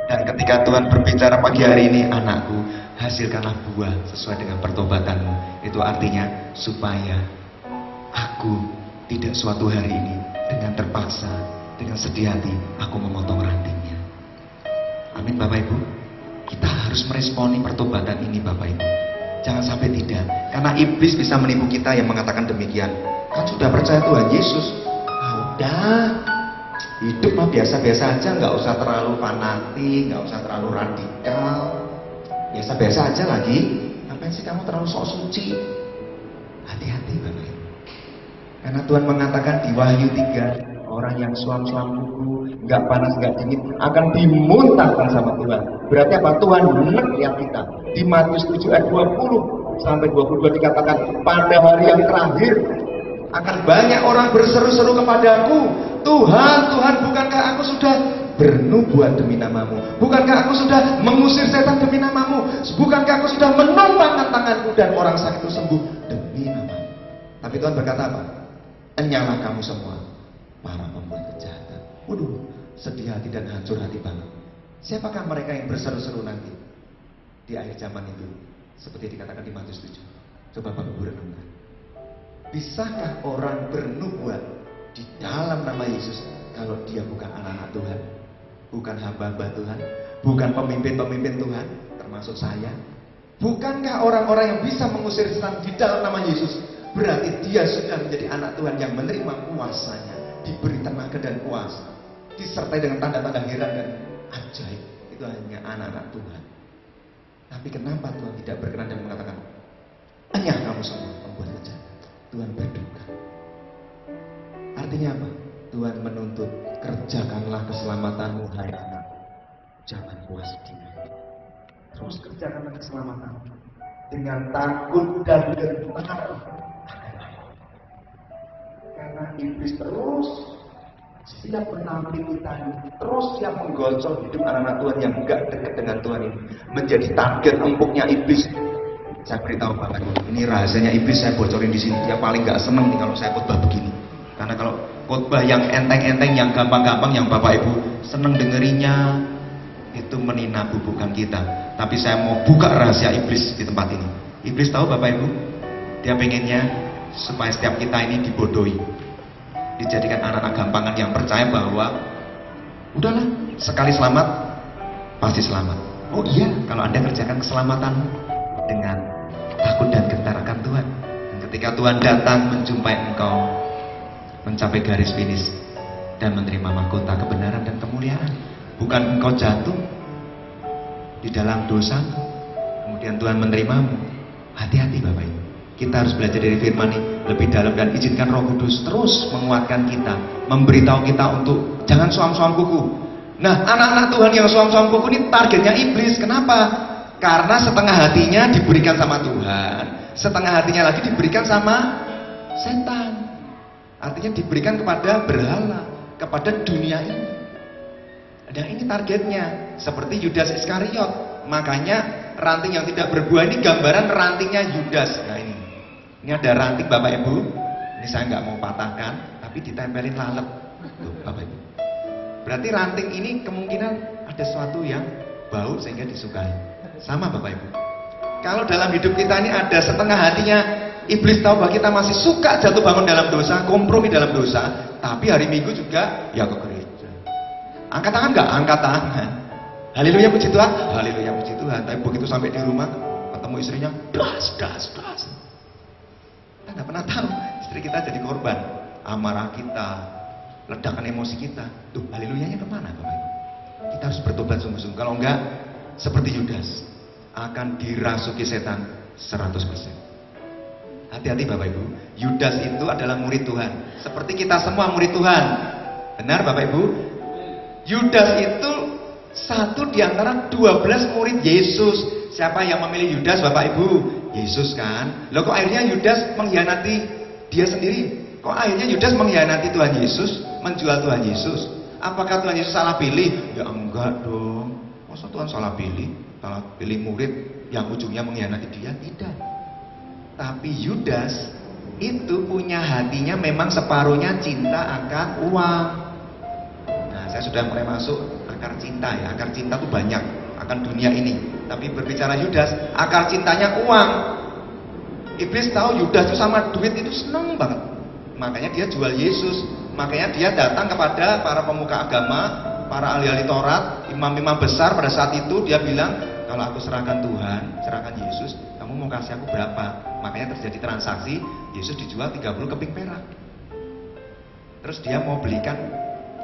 Dan ketika Tuhan berbicara pagi hari ini, anakku, hasilkanlah buah sesuai dengan pertobatanmu. Itu artinya supaya aku tidak suatu hari ini dengan terpaksa, dengan sedih hati, aku memotong rantingnya. Amin Bapak Ibu. Kita harus meresponi pertobatan ini Bapak Ibu. Jangan sampai tidak. Karena iblis bisa menipu kita yang mengatakan demikian. Kan sudah percaya Tuhan Yesus. Udah. Hidup mah biasa-biasa aja, nggak usah terlalu fanatik, nggak usah terlalu radikal, biasa-biasa aja lagi. Ngapain sih kamu terlalu sok suci? Hati-hati Bapak Ibu. Karena Tuhan mengatakan di Wahyu 3 Orang yang suam-suam kuku, nggak panas, nggak dingin, akan dimuntahkan sama Tuhan. Berarti apa? Tuhan lihat kita. Di Matius 7 ayat 20 sampai 22 dikatakan, pada hari yang terakhir akan banyak orang berseru-seru kepadaku, Tuhan, Tuhan, bukankah aku sudah bernubuat demi namamu? Bukankah aku sudah mengusir setan demi namamu? Bukankah aku sudah menumpangkan tanganku dan orang sakit itu sembuh demi namamu? Tapi Tuhan berkata apa? Enyahlah kamu semua, para pembuat kejahatan. Waduh, sedih hati dan hancur hati banget. Siapakah mereka yang berseru-seru nanti di akhir zaman itu? Seperti dikatakan di Matius 7. Coba Bapak Ibu renungkan. Bisakah orang bernubuat di dalam nama Yesus kalau dia bukan anak-anak Tuhan, bukan hamba-hamba Tuhan, bukan pemimpin-pemimpin Tuhan, termasuk saya? Bukankah orang-orang yang bisa mengusir setan di dalam nama Yesus, berarti dia sudah menjadi anak Tuhan yang menerima kuasanya, diberi tenaga dan kuasa, disertai dengan tanda-tanda heran dan ajaib. Itu hanya anak-anak Tuhan. Tapi kenapa Tuhan tidak berkenan dan mengatakan, enyah kamu semua pembuat kejahatan? Tuhan berduka. Artinya apa? Tuhan menuntut, kerjakanlah keselamatanmu hai anak, jangan puas diri. Terus kerjakanlah keselamatanmu dengan takut dan gentar. Karena iblis terus siap menampil kita ini, terus siap menggocol hidup anak-anak Tuhan yang enggak dekat dengan Tuhan ini, menjadi target empuknya iblis. Saya beritahu Bapak Ibu, ini rahasianya iblis saya bocorin di sini. Dia paling nggak seneng nih kalau saya khotbah begini. Karena kalau khotbah yang enteng-enteng, yang gampang-gampang, yang Bapak Ibu seneng dengerinya, itu menina bubukan kita. Tapi saya mau buka rahasia iblis di tempat ini. Iblis tahu Bapak Ibu, dia pengennya supaya setiap kita ini dibodohi, dijadikan anak-anak gampangan yang percaya bahwa udahlah, sekali selamat pasti selamat. Oh iya, kalau Anda kerjakan keselamatan dengan takut dan gentar akan Tuhan. Dan ketika Tuhan datang menjumpai engkau, mencapai garis finish dan menerima mahkota kebenaran dan kemuliaan, bukan engkau jatuh di dalam dosa, kemudian Tuhan menerimamu. Hati-hati Bapak Ibu. Kita harus belajar dari firman ini lebih dalam dan izinkan Roh Kudus terus menguatkan kita, memberitahu kita untuk jangan suam-suam kuku. Nah, anak-anak Tuhan yang suam-suam kuku ini targetnya iblis. Kenapa? Karena setengah hatinya diberikan sama Tuhan, setengah hatinya lagi diberikan sama setan. Artinya diberikan kepada berhala, kepada dunia ini. Dan ini targetnya, seperti Yudas Iskariot. Makanya ranting yang tidak berbuah ini gambaran rantingnya Yudas. Nah ini ada ranting Bapak Ibu. Ini saya nggak mau patahkan, tapi ditempelin lalat. Tuh, Bapak Ibu. Berarti ranting ini kemungkinan ada sesuatu yang bau sehingga disukai. Sama Bapak Ibu. Kalau dalam hidup kita ini ada setengah hatinya, iblis tahu bahwa kita masih suka jatuh bangun dalam dosa, kompromi dalam dosa, tapi hari Minggu juga ya ke gereja. Angkat tangan nggak? Angkat tangan. Haleluya puji Tuhan, haleluya puji Tuhan. Tapi begitu sampai di rumah, ketemu istrinya, das. Kita nggak pernah tahu istri kita jadi korban amarah kita, ledakan emosi kita. Tuh, haleluyanya kemana Bapak Ibu? Kita harus bertobat sungguh-sungguh. Kalau enggak, seperti Yudas, akan dirasuki setan 100%. Hati-hati Bapak Ibu, Yudas itu adalah murid Tuhan. Seperti kita semua murid Tuhan. Benar Bapak Ibu? Yudas itu satu di antara 12 murid Yesus. Siapa yang memilih Yudas Bapak Ibu? Yesus kan. Loh kok akhirnya Yudas mengkhianati dia sendiri? Kok akhirnya Yudas mengkhianati Tuhan Yesus? Menjual Tuhan Yesus? Apakah Tuhan Yesus salah pilih? Ya enggak dong. Masa Tuhan salah pilih murid yang ujungnya mengkhianati dia? Tidak. Tapi Yudas itu punya hatinya memang separuhnya cinta akan uang. Nah, saya sudah mulai masuk akar cinta ya. Akar cinta itu banyak akan dunia ini. Tapi berbicara Yudas, akar cintanya uang. Iblis tahu Yudas itu sama duit itu seneng banget. Makanya dia jual Yesus. Makanya dia datang kepada para pemuka agama, para ahli-ahli Taurat, imam-imam besar pada saat itu. Dia bilang, kalau aku serahkan Tuhan, serahkan Yesus, kamu mau kasih aku berapa? Makanya terjadi transaksi, Yesus dijual 30 keping perak. Terus dia mau belikan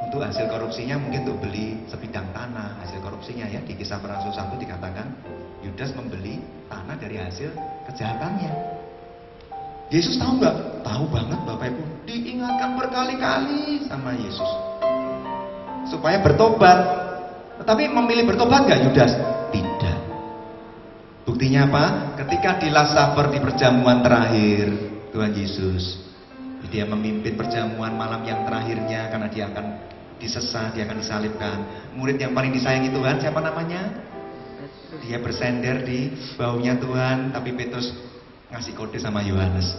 untuk hasil korupsinya, mungkin untuk beli sebidang tanah, hasil korupsinya ya. Di Kisah Para Rasul 1 dikatakan Yudas membeli tanah dari hasil kejahatannya. Yesus tahu nggak? Tahu banget Bapak Ibu. Diingatkan berkali-kali sama Yesus supaya bertobat. Tetapi memilih bertobat nggak Yudas? Tidak. Buktinya apa? Ketika di Last Supper, di perjamuan terakhir Tuhan Yesus, dia memimpin perjamuan malam yang terakhirnya karena dia akan disesat, dia akan disalibkan. Murid yang paling disayangi Tuhan siapa namanya? Dia bersender di baunya Tuhan, tapi Petrus ngasih kode sama Yohanes.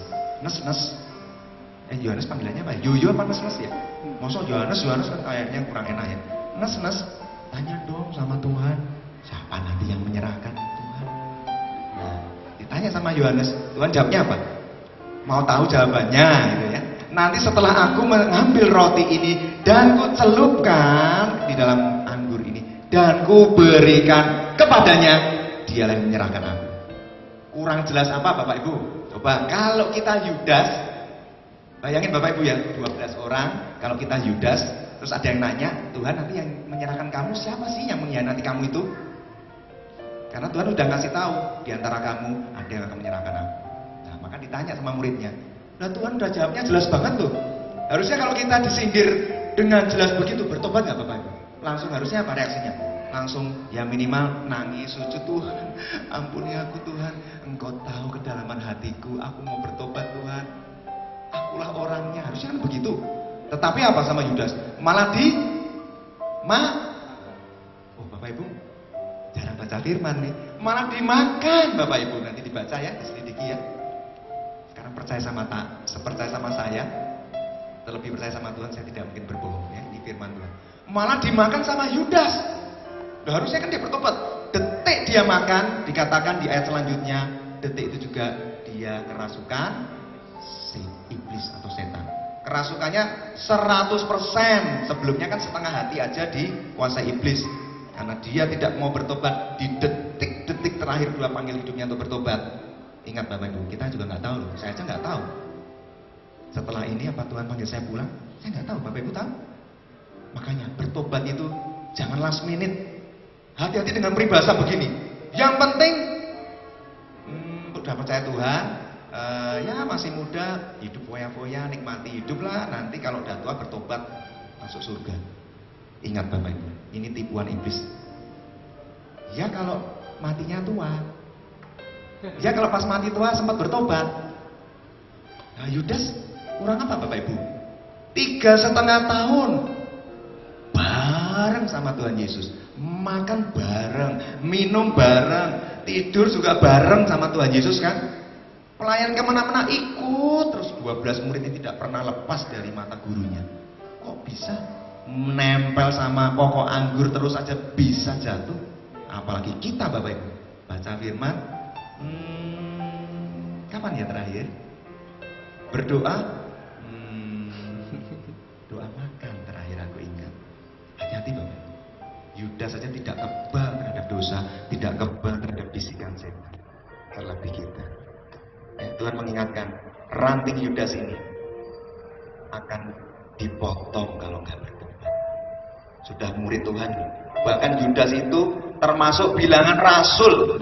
Yohanes panggilannya apa? Yoyo apa nes ya? Masa Yohanes kan kayaknya kurang enak ya. Nes, tanya dong sama Tuhan, siapa nanti yang menyerahkan Tuhan? Nah, ditanya sama Yohanes, Tuhan jawabnya apa? Mau tahu jawabannya gitu ya. Nanti setelah aku mengambil roti ini dan ku celupkan di dalam anggur ini dan ku berikan kepadanya, dialah yang menyerahkan aku. Kurang jelas apa Bapak Ibu? Coba kalau kita Yudas, bayangin Bapak Ibu ya, 12 orang, kalau kita Yudas, terus ada yang nanya, Tuhan nanti yang menyerahkan kamu siapa sih yang mengkhianati kamu itu? Karena Tuhan udah ngasih tahu, di antara kamu ada yang akan menyerahkan aku. Nah, maka ditanya sama muridnya. Nah, Tuhan udah jawabnya jelas banget tuh. Harusnya kalau kita disindir dengan jelas begitu, bertobat nggak Bapak Ibu? Langsung harusnya apa reaksinya? Langsung ya minimal nangis, sujud, Tuhan ampuni aku Tuhan, Engkau tahu kedalaman hatiku, aku mau bertobat Tuhan, akulah orangnya. Harusnya kan begitu. Tetapi apa sama Yudas? Malah oh Bapak Ibu jarang baca firman nih, malah dimakan Bapak Ibu. Nanti dibaca ya, diselidiki ya. Sekarang percaya sama saya, terlebih percaya sama Tuhan, saya tidak mungkin berbohong ya. Ini firman Tuhan. Malah dimakan sama Yudas. Nah, harusnya kan dia bertobat. Detik dia makan, dikatakan di ayat selanjutnya, detik itu juga dia kerasukan si iblis atau setan. Kerasukannya 100%. Sebelumnya kan setengah hati aja dikuasai iblis. Karena dia tidak mau bertobat di detik-detik terakhir Tuhan panggil hidupnya untuk bertobat. Ingat Bapak Ibu, kita juga nggak tahu loh. Saya aja nggak tahu. Setelah ini apa Tuhan panggil saya pulang? Saya nggak tahu. Bapak Ibu tahu? Makanya bertobat itu jangan last minute. Hati-hati dengan peribahasa begini. Yang penting udah percaya Tuhan, ya masih muda, hidup foya-foya, nikmati hidup lah. Nanti kalau udah tua bertobat masuk surga. Ingat Bapak Ibu, ini tipuan iblis. Ya kalau matinya tua, ya kalau pas mati tua sempat bertobat. Nah, Yudas kurang apa Bapak Ibu? 3,5 tahun bareng sama Tuhan Yesus, makan bareng, minum bareng, tidur juga bareng sama Tuhan Yesus kan. Pelayan kemana-mana ikut, terus 12 murid ini tidak pernah lepas dari mata gurunya. Kok bisa menempel sama pokok anggur terus aja bisa jatuh? Apalagi kita Bapak Ibu baca firman, kapan ya terakhir berdoa? Doa makan terakhir aku ingat. Hati-hati Bapak Ibu, Yudas saja tidak kebal terhadap dosa, tidak kebal terhadap bisikan setan, terlebih kita. Tuhan mengingatkan, ranting Yudas ini akan dipotong kalau nggak bertobat. Sudah murid Tuhan, bahkan Yudas itu termasuk bilangan rasul,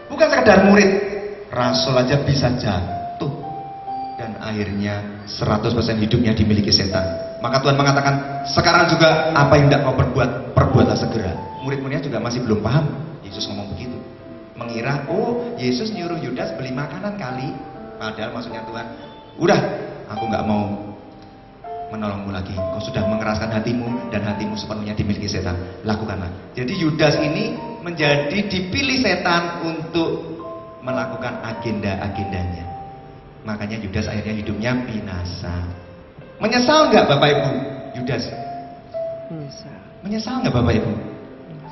bukan sekedar murid, rasul aja bisa jatuh dan akhirnya 100% hidupnya dimiliki setan. Maka Tuhan mengatakan, sekarang juga apa yang tidak kau perbuat, perbuatlah segera. Murid-muridnya juga masih belum paham. Yesus ngomong begitu, mengira, oh Yesus nyuruh Yudas beli makanan kali. Padahal maksudnya Tuhan, udah, aku nggak mau menolongmu lagi. Kau sudah mengeraskan hatimu dan hatimu sepenuhnya dimiliki setan. Lakukanlah. Jadi Yudas ini menjadi dipilih setan untuk melakukan agenda-agendanya. Makanya Yudas akhirnya hidupnya binasa. Menyesal nggak Bapak Ibu Yudas? Menyesal nggak Bapak Ibu?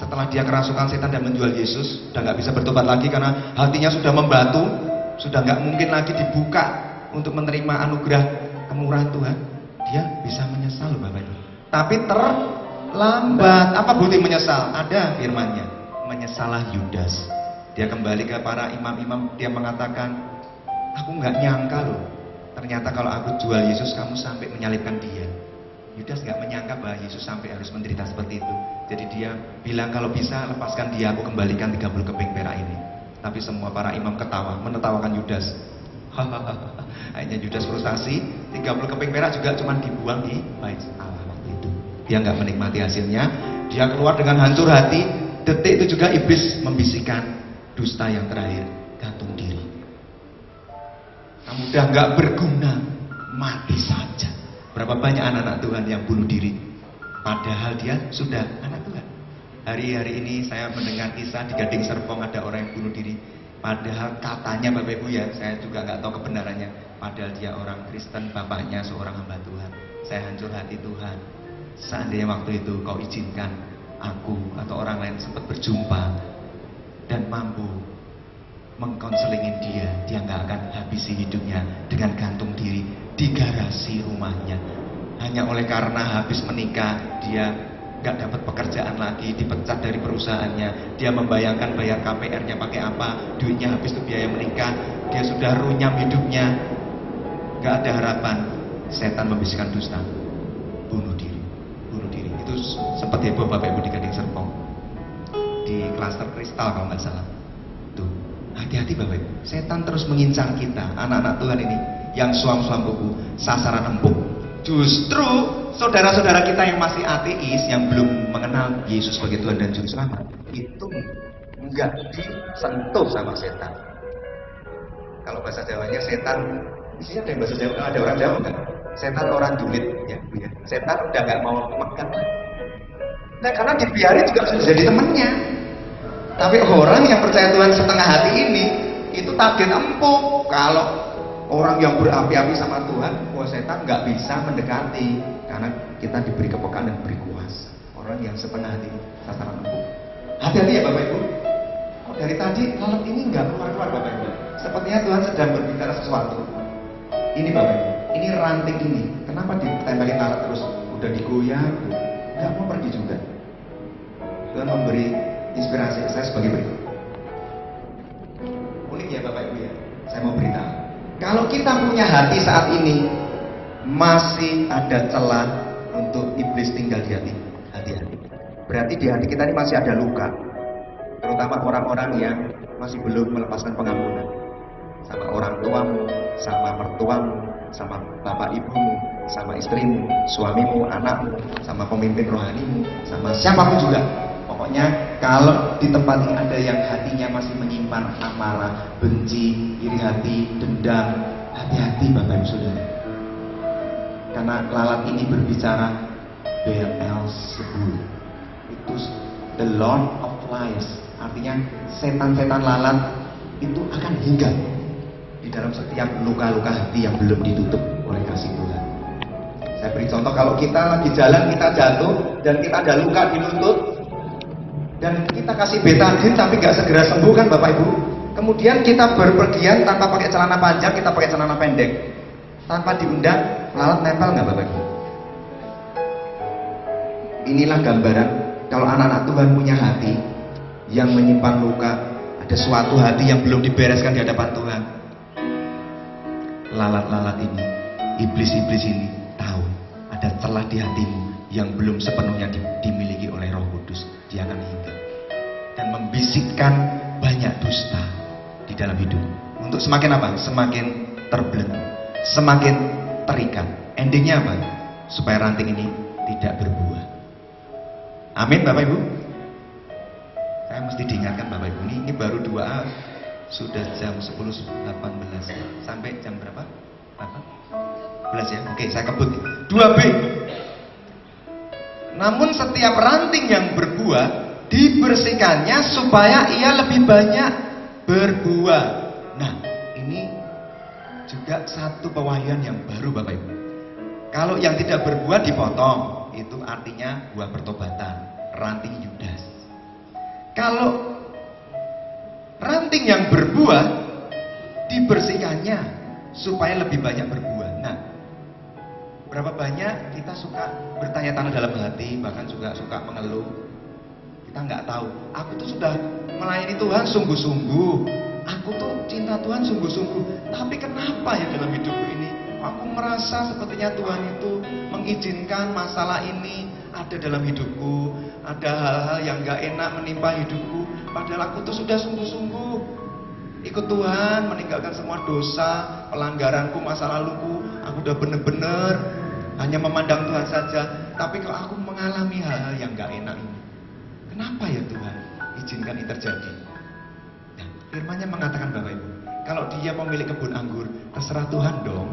Setelah dia kerasukan setan dan menjual Yesus, sudah nggak bisa bertobat lagi karena hatinya sudah membatu, sudah nggak mungkin lagi dibuka untuk menerima anugerah kemurahan Tuhan. Dia bisa menyesal Bapak Ibu. Tapi terlambat. Apa bukti menyesal? Ada firman-Nya. Menyesalah Yudas. Dia kembali ke para imam-imam, dia mengatakan, aku nggak nyangka loh, ternyata kalau aku jual Yesus kamu sampai menyalibkan dia. Yudas nggak menyangka bahwa Yesus sampai harus menderita seperti itu. Jadi dia bilang, kalau bisa lepaskan dia, aku kembalikan 30 keping perak ini. Tapi semua para imam ketawa, menertawakan Yudas. Akhirnya Yudas frustasi, 30 keping perak juga cuma dibuang di bait Allah waktu itu. Dia nggak menikmati hasilnya, dia keluar dengan hancur hati. Detik itu juga iblis membisikkan dusta yang terakhir, gantung diri. Kamu udah nggak berguna, mati saja. Berapa banyak anak-anak Tuhan yang bunuh diri, padahal dia sudah anak Tuhan. Hari-hari ini saya mendengar kisah di Gading Serpong ada orang yang bunuh diri. Padahal katanya Bapak Ibu ya, saya juga nggak tahu kebenarannya. Padahal dia orang Kristen, bapaknya seorang hamba Tuhan. Saya hancur hati Tuhan. Seandainya waktu itu kau izinkan aku atau orang lain sempat berjumpa dan mampu mengkonselingin dia nggak akan habisi hidupnya dengan gantung diri di garasi rumahnya. Hanya oleh karena habis menikah dia nggak dapat pekerjaan lagi, dipecat dari perusahaannya, dia membayangkan bayar KPR-nya pakai apa, duitnya habis untuk biaya menikah, dia sudah runyam hidupnya, nggak ada harapan. Setan membisikkan dusta, bunuh diri. Itu sempat heboh Bapak Ibu di Gading Serpong, di klaster Kristal kalau nggak salah. Tuh, hati-hati Bapak Ibu, setan terus mengincar kita, anak-anak Tuhan ini yang suam-suam buku, sasaran empuk. Justru saudara-saudara kita yang masih ateis, yang belum mengenal Yesus sebagai Tuhan dan Juru Selamat, itu enggak disentuh sama setan. Kalau bahasa Jawanya setan, isinya ada yang bahasa Jawa, ada orang Jawa enggak? Setan orang julid, ya, ya. Setan udah nggak mau makan. Nah, karena dibiarin juga sudah jadi temannya. Tapi orang yang percaya Tuhan setengah hati ini, itu target empuk. Kalau orang yang berapi-api sama Tuhan, setan nggak bisa mendekati, karena kita diberi kepekaan dan diberi kuasa. Orang yang setengah hati, sasaran empuk. Hati-hati ya Bapak Ibu. Oh, dari tadi lalat ini nggak keluar-keluar Bapak Ibu. Sepertinya Tuhan sedang berbicara sesuatu. Ini Bapak Ibu, ini ranting ini. Kenapa ditempelin lalat terus? Udah digoyang, nggak mau pergi juga. Tuhan memberi inspirasi saya sebagai berikut. Unik ya Bapak Ibu ya. Saya mau beritahu. Kalau kita punya hati saat ini, masih ada celah untuk iblis tinggal di hati. Hati-hati. Berarti di hati kita ini masih ada luka. Terutama orang-orang yang masih belum melepaskan pengampunan. Sama orang tuamu, sama mertuamu, sama bapak ibumu, sama istrimu, suamimu, anakmu, sama pemimpin rohanimu, sama siapapun juga. Pokoknya kalau di tempat ini ada yang hatinya masih menyimpan amarah, benci, iri hati, dendam, hati-hati Bapak Ibu Saudara. Karena lalat ini berbicara Beelzebul, itu the Lord of Lies. Artinya setan-setan lalat itu akan hinggap di dalam setiap luka-luka hati yang belum ditutup oleh kasih Tuhan. Saya beri contoh, kalau kita lagi jalan, kita jatuh dan kita ada luka di lutut, dan kita kasih betadin tapi nggak segera sembuh kan Bapak Ibu. Kemudian kita berpergian tanpa pakai celana panjang, kita pakai celana pendek, tanpa diundang, lalat nempel nggak Bapak Ibu? Inilah gambaran kalau anak-anak Tuhan punya hati yang menyimpan luka, ada suatu hati yang belum dibereskan di hadapan Tuhan. Lalat-lalat ini, iblis-iblis ini tahu ada celah di hatimu yang belum sepenuhnya dimiliki oleh Roh Kudus. Dia akan hinggap dan membisikkan banyak dusta di dalam hidup. Untuk semakin apa? Semakin terbelenggu, semakin terikat. Endingnya apa? Supaya ranting ini tidak berbuah. Amin Bapak Ibu. Saya mesti diingatkan Bapak Ibu, ini baru 2A, sudah jam 10.18 sampai jam berapa? 11 ya. Oke, saya kebut. 2B. Namun setiap ranting yang berbuah dibersihkannya supaya ia lebih banyak berbuah. Nah, ini juga satu pewahyuan yang baru Bapak Ibu. Kalau yang tidak berbuah dipotong, itu artinya buah pertobatan, ranting Yudas. Kalau ranting yang berbuah dibersihkannya supaya lebih banyak berbuah. Nah, berapa banyak kita suka bertanya-tanya dalam hati, bahkan juga suka mengeluh. Kita nggak tahu, aku tuh sudah melayani Tuhan sungguh-sungguh, aku tuh cinta Tuhan sungguh-sungguh, tapi kenapa ya dalam hidupku ini aku merasa sepertinya Tuhan itu mengizinkan masalah ini ada dalam hidupku, ada hal-hal yang nggak enak menimpa hidupku, padahal aku tuh sudah sungguh-sungguh. ikut Tuhan, meninggalkan semua dosa, pelanggaranku, masa laluku, aku udah bener-bener hanya memandang Tuhan saja. Tapi kalau aku mengalami hal-hal yang gak enak ini, kenapa ya Tuhan izinkan ini terjadi? Nah, firman-Nya mengatakan Bapak Ibu, kalau dia pemilik kebun anggur, terserah Tuhan dong.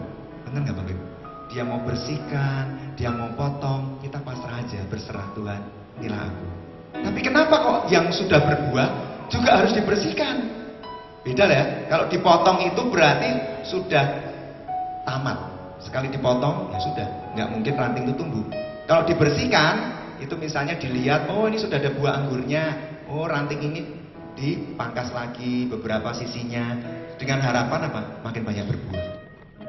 Benar gak Bapak Ibu? Dia mau bersihkan, dia mau potong, kita pasrah aja, berserah Tuhan, inilah aku. Tapi kenapa kok yang sudah berbuah juga harus dibersihkan? Beda lah ya, kalau dipotong itu berarti sudah tamat. Sekali dipotong, ya sudah, nggak mungkin ranting itu tumbuh. Kalau dibersihkan, itu misalnya dilihat, oh ini sudah ada buah anggurnya, oh ranting ini dipangkas lagi beberapa sisinya, dengan harapan apa? Makin banyak berbuah.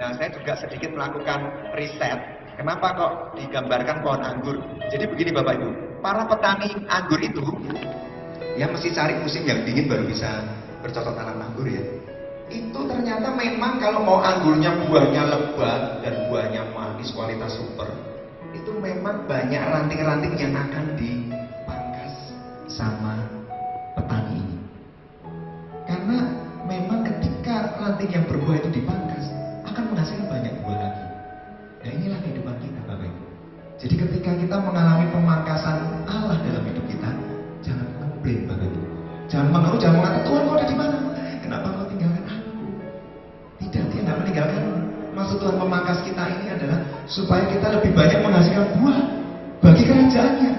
Nah, saya juga sedikit melakukan riset. Kenapa kok digambarkan pohon anggur? Jadi begini Bapak Ibu, para petani anggur itu, ya mesti cari musim yang dingin baru bisa bercocok tanam anggur ya. Itu ternyata memang kalau mau anggurnya buahnya lebat dan buahnya manis kualitas super, itu memang banyak ranting-ranting yang akan dipangkas sama petani ini. Karena memang ketika ranting yang berbuah itu dipangkas, akan menghasilkan banyak buah lagi. Nah inilah kehidupan kita Bapak Ibu. Jadi ketika kita mengalami pemangkasan Allah dalam hidup kita, jangan komplain Bapak Ibu. Jangan mengeluh, jangan mengatakan Tuhan kau ada di mana? Kenapa kau tinggalkan aku? Tidak, dia tidak meninggalkan. Maksud Tuhan memangkas kita ini adalah supaya kita lebih banyak menghasilkan buah bagi kerajaannya.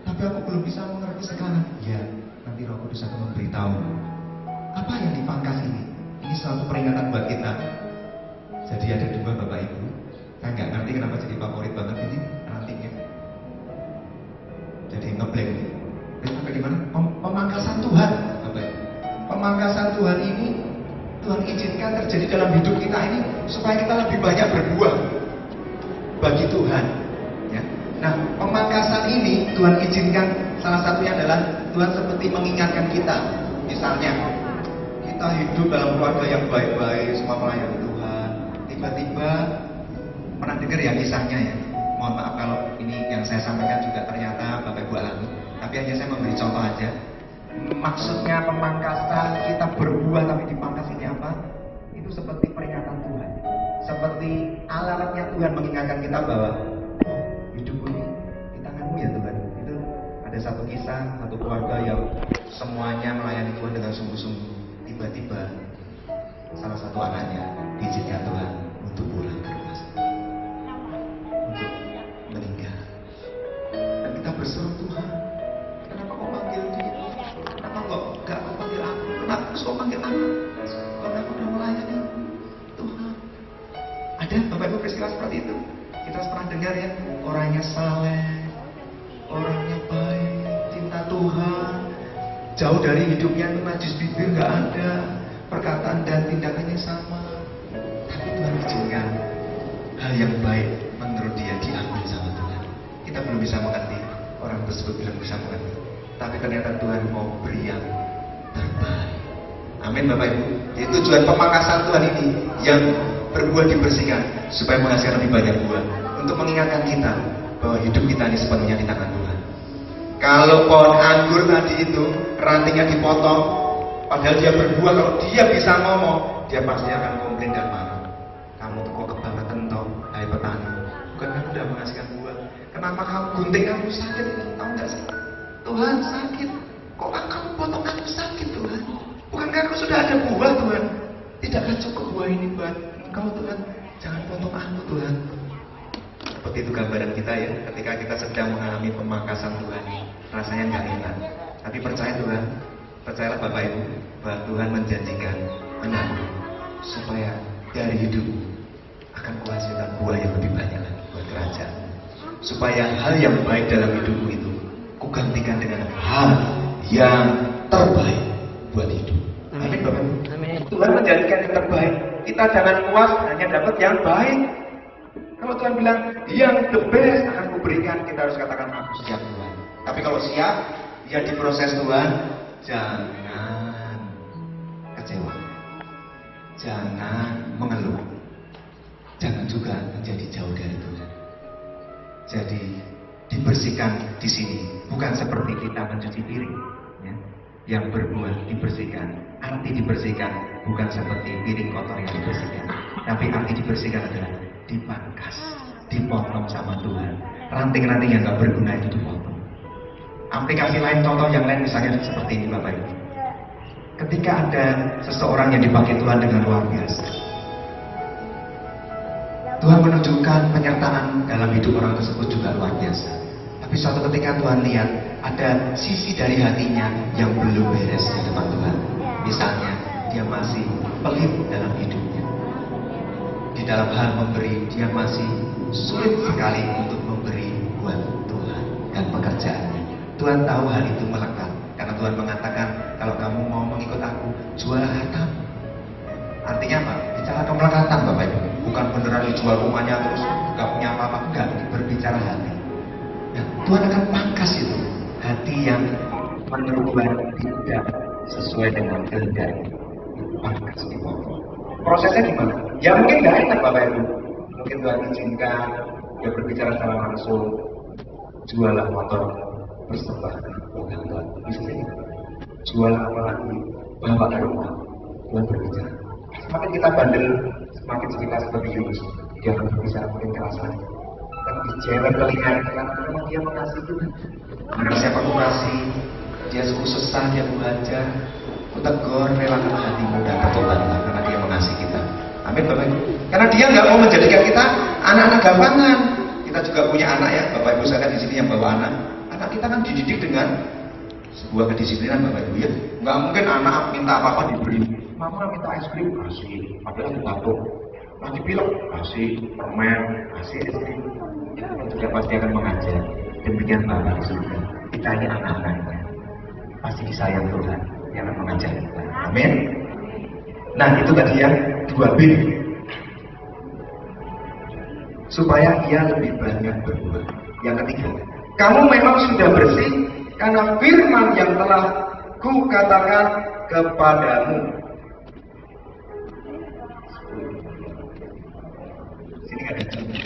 Tapi aku belum bisa mengerti sekarang. Ya, nanti Roh Kudus akan memberitahu apa yang dipangkas ini. Ini suatu peringatan buat kita. Jadi ada dua Bapak Ibu. Saya nggak ngerti kenapa jadi favorit banget ini rantingnya. Jadi ngeblank nih. Sampai di mana? Pemangkasan Tuhan, Bapak Ibu. Pemangkasan Tuhan ini Tuhan izinkan terjadi dalam hidup kita ini supaya kita lebih banyak berbuah bagi Tuhan. Ya. Nah, pemangkasan ini Tuhan izinkan salah satunya adalah Tuhan seperti mengingatkan kita. Misalnya, kita hidup dalam keluarga yang baik-baik, semua melayani Tuhan. Tiba-tiba pernah dengar ya kisahnya ya. Mohon maaf kalau ini yang saya sampaikan juga ternyata Bapak Ibu alami. Tapi hanya saya memberi contoh aja. Maksudnya pemangkasan kita berbuah tapi dipangkas ini apa? Itu seperti peringatan Tuhan. Seperti alarmnya Tuhan mengingatkan kita bahwa hidupku ini di tanganmu ya Tuhan. Itu ada satu kisah, satu keluarga yang semuanya melayani Tuhan dengan sungguh-sungguh. Tiba-tiba salah satu anaknya diizinkan Tuhan untuk pulang ke rumah untuk meninggal. Dan kita berseru Tuhan, kenapa kau panggil dia? Kenapa enggak kau panggil aku? Kenapa kau panggil aku? Karena aku udah melayani Tuhan. Ada Bapak Ibu peristiwa seperti itu. Kita pernah dengar ya, orangnya saleh, orangnya baik, cinta Tuhan, jauh dari hidupnya itu najis bibir nggak ada, perkataan dan tindakannya sama. Tapi Tuhan izinkan hal yang baik menurut dia diambil sama Tuhan. Kita belum bisa mengerti, orang tersebut belum bisa mengerti. Tapi ternyata Tuhan mau beri yang terbaik. Amin Bapak Ibu. Jadi tujuan pemangkasan Tuhan ini yang berbuah dibersihkan supaya menghasilkan lebih banyak buah, untuk mengingatkan kita bahwa hidup kita ini sepenuhnya di tangan Tuhan. Kalau pohon anggur tadi itu rantingnya dipotong, padahal dia berbuah, kalau dia bisa ngomong, dia pasti akan komplain dan marah. Kamu tuh kok kebangetan toh, hai petani. Bukan kamu udah menghasilkan buah. Kenapa kamu gunting kamu sakit? Tahu nggak sih? Tuhan sakit. Kok kamu potong aku sakit Tuhan? Bukankah aku sudah ada buah Tuhan? Tidakkah cukup buah ini buat engkau Tuhan? Jangan potong aku Tuhan. Seperti itu gambaran kita ya, ketika kita sedang mengalami pemangkasan Tuhan, rasanya nggak enak. Tapi percaya Tuhan, percayalah Bapak Ibu, bahwa Tuhan menjanjikan menanggung supaya dari hidup akan kuhasilkan buah yang lebih banyak lagi buat kerajaan. Supaya hal yang baik dalam hidupku itu kugantikan dengan hal yang terbaik buat hidup. Amin Bapak Ibu. Amin. Tuhan menjadikan yang terbaik. Kita jangan puas hanya dapat yang baik. Kalau Tuhan bilang yang the best akan kuberikan, kita harus katakan aku siap Tuhan. Tapi kalau siap, ya diproses Tuhan, jangan kecewa, jangan mengeluh, jangan juga menjadi jauh dari Tuhan. Jadi dibersihkan di sini bukan seperti kita mencuci piring, ya. Yang berbuah dibersihkan. arti dibersihkan bukan seperti piring kotor yang dibersihkan, tapi arti dibersihkan adalah dipangkas, dipotong sama Tuhan. Ranting-ranting yang gak berguna itu dipotong. Aplikasi lain, contoh yang lain misalnya seperti ini Bapak Ibu. Ketika ada seseorang yang dipakai Tuhan dengan luar biasa, Tuhan menunjukkan penyertaan dalam hidup orang tersebut juga luar biasa. Tapi suatu ketika Tuhan lihat ada sisi dari hatinya yang belum beres di depan Tuhan. Misalnya dia masih pelit dalam hidupnya. Di dalam hal memberi dia masih sulit sekali untuk memberi buat Tuhan dan pekerjaannya. Tuhan tahu hal itu melekat karena Tuhan mengatakan kalau kamu mau mengikut aku, jual harta. Artinya apa? Bicara kemelekatan Bapak Ibu. Bukan beneran dijual rumahnya terus gak punya apa-apa, enggak, berbicara hati. Nah, Tuhan akan pangkas itu hati yang menurut Tuhan tidak sesuai dengan kehendak. Pangkas itu. Prosesnya gimana? Ya mungkin gak enak Bapak Ibu. Mungkin Tuhan izinkan dia berbicara secara langsung, jualah motor persembahan bukan Tuhan. Misalnya, jual apa lagi, bawa ke rumah. Tuhan berbicara. Semakin kita bandel, semakin kita seperti Yunus, dia akan berbicara makin keras lagi. Dan dijewer telinganya karena memang dia mengasihi Tuhan. Karena siapa aku kasih, dia susah, dia mengajar, ku tegur, relakan hatimu dan bertobatlah karena dia mengasihi kita. Amin Bapak Ibu. Karena dia nggak mau menjadikan kita anak-anak gampangan. Kita juga punya anak ya, Bapak Ibu saya di sini yang bawa anak. Anak kita kan dididik dengan sebuah kedisiplinan Bapak Ibu ya. Nggak mungkin anak minta apa-apa diberi. Mama minta es krim, kasih. Padahal batuk. Nanti pilek, kasih. Permen, kasih es krim. Itu juga pasti akan mengajar. Demikian Bapak di surga. Kita ini anak-anaknya. Pasti disayang Tuhan yang akan mengajar kita. Amin. Nah itu tadi yang 2B. Supaya ia lebih banyak berbuat. Yang ketiga, kamu memang sudah bersih karena firman yang telah kukatakan kepadamu. Sini ada contoh.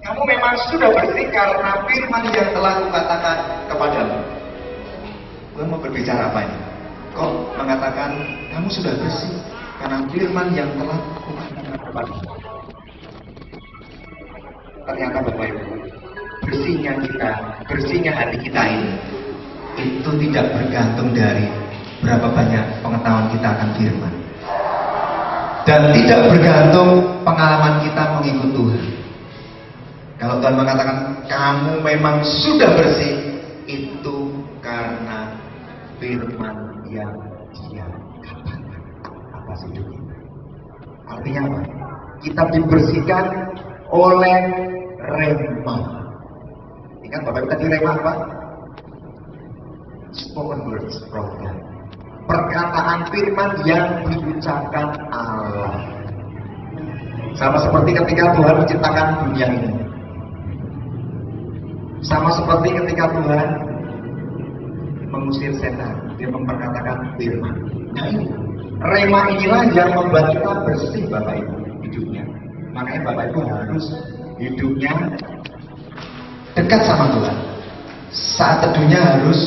Kamu memang sudah bersih karena firman yang telah kukatakan kepadamu. Tuhan mau berbicara apa ini? Kok mengatakan kamu sudah bersih karena firman yang telah kukatakan kepadamu? Ternyata Bapak Ibu, bersihnya kita, bersihnya hati kita ini, itu tidak bergantung dari berapa banyak pengetahuan kita akan firman. Dan tidak bergantung pengalaman kita mengikut Tuhan. Kalau Tuhan mengatakan kamu memang sudah bersih, itu karena firman yang Dia katakan atas hidup kita. Artinya apa? Kita dibersihkan oleh rema. Ingat Bapak Ibu tadi rema apa? Spoken words program. Perkataan firman yang diucapkan Allah. Sama seperti ketika Tuhan menciptakan dunia ini. Sama seperti ketika Tuhan mengusir setan, dia memperkatakan firman. Nah ini, rema inilah yang membuat kita bersih Bapak Ibu hidupnya. Makanya Bapak Ibu harus hidupnya dekat sama Tuhan. Saat teduhnya harus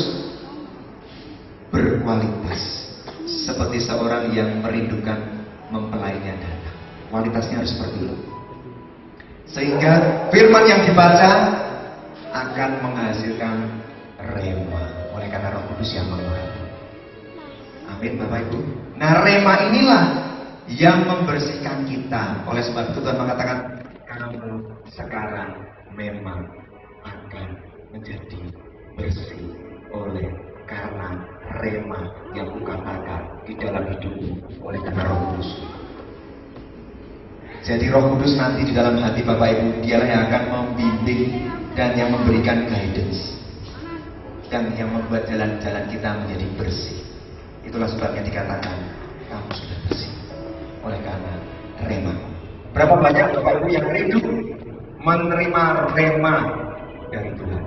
berkualitas. Seperti seorang yang merindukan mempelainya datang. Kualitasnya harus seperti itu. Sehingga firman yang dibaca akan menghasilkan rema oleh karena Roh Kudus yang mengurapi. Amin Bapak Ibu. Nah rema inilah yang membersihkan kita. Oleh sebab itu Tuhan mengatakan kamu sekarang memang akan menjadi bersih oleh karena rema yang kukatakan di dalam hidupmu oleh karena Roh Kudus. Jadi Roh Kudus nanti di dalam hati Bapak Ibu, dialah yang akan membimbing dan yang memberikan guidance dan yang membuat jalan-jalan kita menjadi bersih. Itulah sebabnya dikatakan kamu sudah bersih oleh karena rema. Berapa banyak Bapak Ibu yang rindu menerima rema dari Tuhan?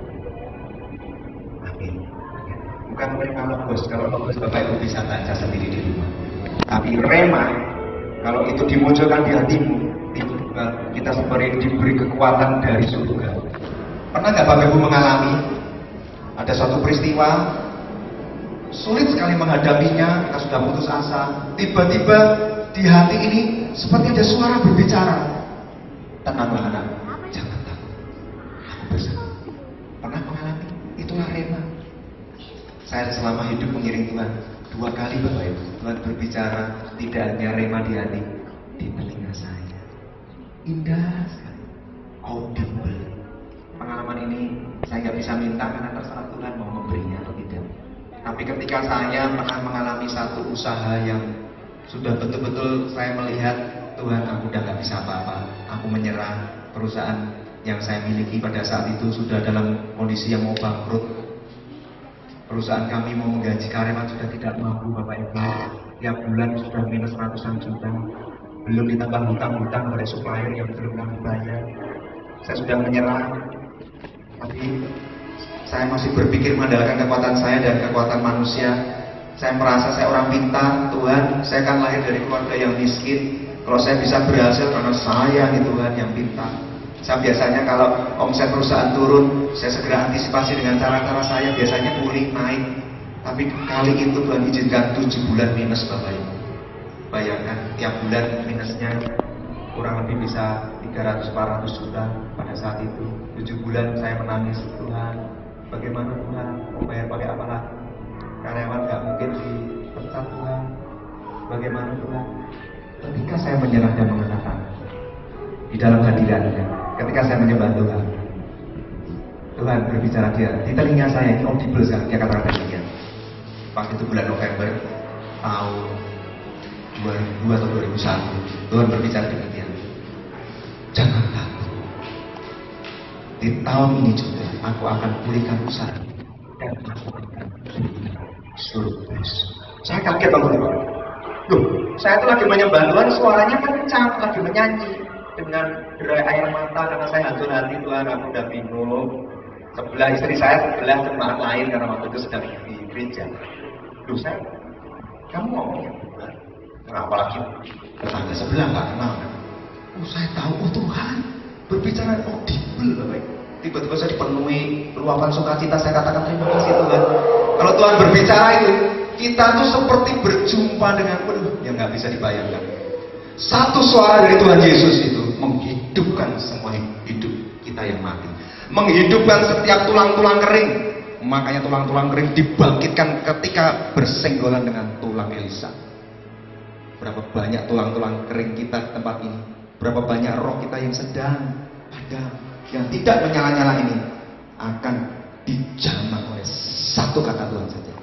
Amin. Bukan menerima logos. Kalau logos Bapak Ibu bisa baca sendiri di rumah. Tapi rema, kalau itu dimunculkan di hatimu, itu kita seperti diberi kekuatan dari surga. Pernah nggak Bapak Ibu mengalami ada suatu peristiwa sulit sekali menghadapinya, kita sudah putus asa. Tiba-tiba di hati ini seperti ada suara berbicara. Tenanglah anak, jangan takut, aku bersama. Pernah mengalami? Itulah rema. Saya selama hidup mengiring Tuhan 2 kali Bapak Ibu, Tuhan berbicara, tidak hanya rema di hati, di telinga saya. Indah sekali, audible. Pengalaman ini saya nggak bisa minta karena terserah Tuhan mau memberinya atau tidak. Tapi ketika saya pernah mengalami satu usaha yang sudah betul-betul saya melihat, Tuhan, aku udah nggak bisa apa-apa, aku menyerah. Perusahaan yang saya miliki pada saat itu sudah dalam kondisi yang mau bangkrut. Perusahaan kami mau menggaji karyawan sudah tidak mampu Bapak Ibu. Tiap bulan sudah minus ratusan juta. Belum ditambah hutang-hutang oleh supplier yang belum kami bayar. Saya sudah menyerah. Tapi saya masih berpikir mengandalkan kekuatan saya dan kekuatan manusia. Saya merasa saya orang pintar, Tuhan. Saya kan lahir dari keluarga yang miskin. Kalau saya bisa berhasil karena saya nih Tuhan yang pintar. Saya biasanya kalau omset perusahaan turun, saya segera antisipasi dengan cara-cara saya, biasanya pulih, naik. Tapi kali itu Tuhan izinkan 7 bulan minus Bapak Ibu. Bayangkan tiap bulan minusnya kurang lebih bisa 300-400 juta pada saat itu. 7 bulan saya menangis, Tuhan, bagaimana Tuhan, mau bayar pakai apa lagi? Karyawan gak mungkin dipecat Tuhan. Bagaimana Tuhan? Ketika saya menyerah dan mengatakan di dalam hadiratnya, ketika saya menyembah Tuhan, Tuhan berbicara di telinga saya, ini audible sekali, dia katakan demikian. Pas itu bulan November tahun 2002 atau 2001, Tuhan berbicara demikian. Jangan takut. Di tahun ini juga aku akan pulihkan usaha dan aku akan surplus. Saya kaget banget. Loh, saya itu lagi menyembah Tuhan, suaranya kencang, lagi menyanyi dengan derai air mata karena saya hancur hati. Tuhan, aku udah bingung. Sebelah istri saya, sebelah jemaat lain karena waktu itu sedang di gereja. Loh, saya, kamu ngomong ya Tuhan? Kenapa lagi? Tetangga sebelah nggak kenal. Oh, saya tahu, oh Tuhan berbicara audible, Bapak. Tiba-tiba saya dipenuhi luapan sukacita. Saya katakan terima kasih Tuhan. Kalau Tuhan berbicara itu, kita tuh seperti berjumpa dengan yang nggak bisa dibayangkan. Satu suara dari Tuhan Yesus itu menghidupkan semua hidup kita yang mati, menghidupkan setiap tulang-tulang kering. Makanya tulang-tulang kering dibangkitkan ketika bersenggolan dengan tulang Elisa. Berapa banyak tulang-tulang kering kita di tempat ini, berapa banyak roh kita yang sedang ada, yang tidak menyala-nyala ini akan dijamah oleh satu kata Tuhan saja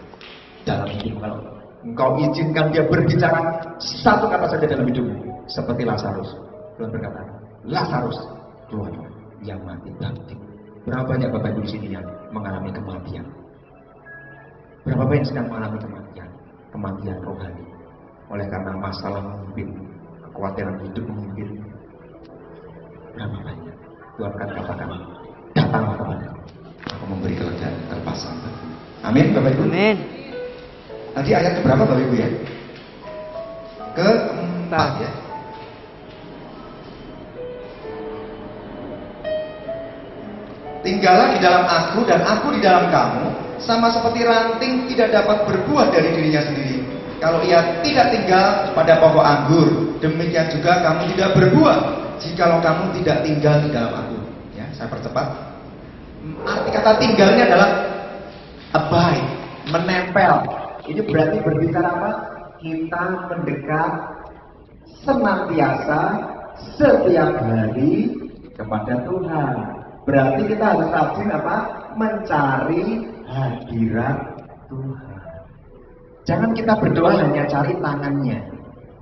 dalam hidup. Kalau engkau izinkan dia berbicara satu kata saja dalam hidupmu, seperti Lazarus, Tuhan berkata, Lazarus keluar, yang mati bangkit. Berapa banyak Bapak Ibu di sini yang mengalami kematian? Berapa banyak sedang mengalami kematian? Kematian rohani, oleh karena masalah memimpin, kekhawatiran hidup memimpin. Berapa banyak? Tuhan akan katakan, datanglah kepada aku memberi kelegaan terpasang. Amin Bapak Ibu. Amin. Tadi ayat keberapa Bapak Ibu ya? Keempat ya. Tinggallah di dalam aku dan aku di dalam kamu, sama seperti ranting tidak dapat berbuah dari dirinya sendiri kalau ia tidak tinggal pada pokok anggur. Demikian juga kamu tidak berbuah jikalau kamu tidak tinggal di dalam aku. Ya, saya percepat. Arti kata tinggalnya adalah abide, menempel. Ini berarti berbicara apa? Kita mendekat senantiasa setiap hari kepada Tuhan. Berarti kita harus rajin apa? Mencari hadirat Tuhan. Jangan kita berdoa hanya cari tangannya,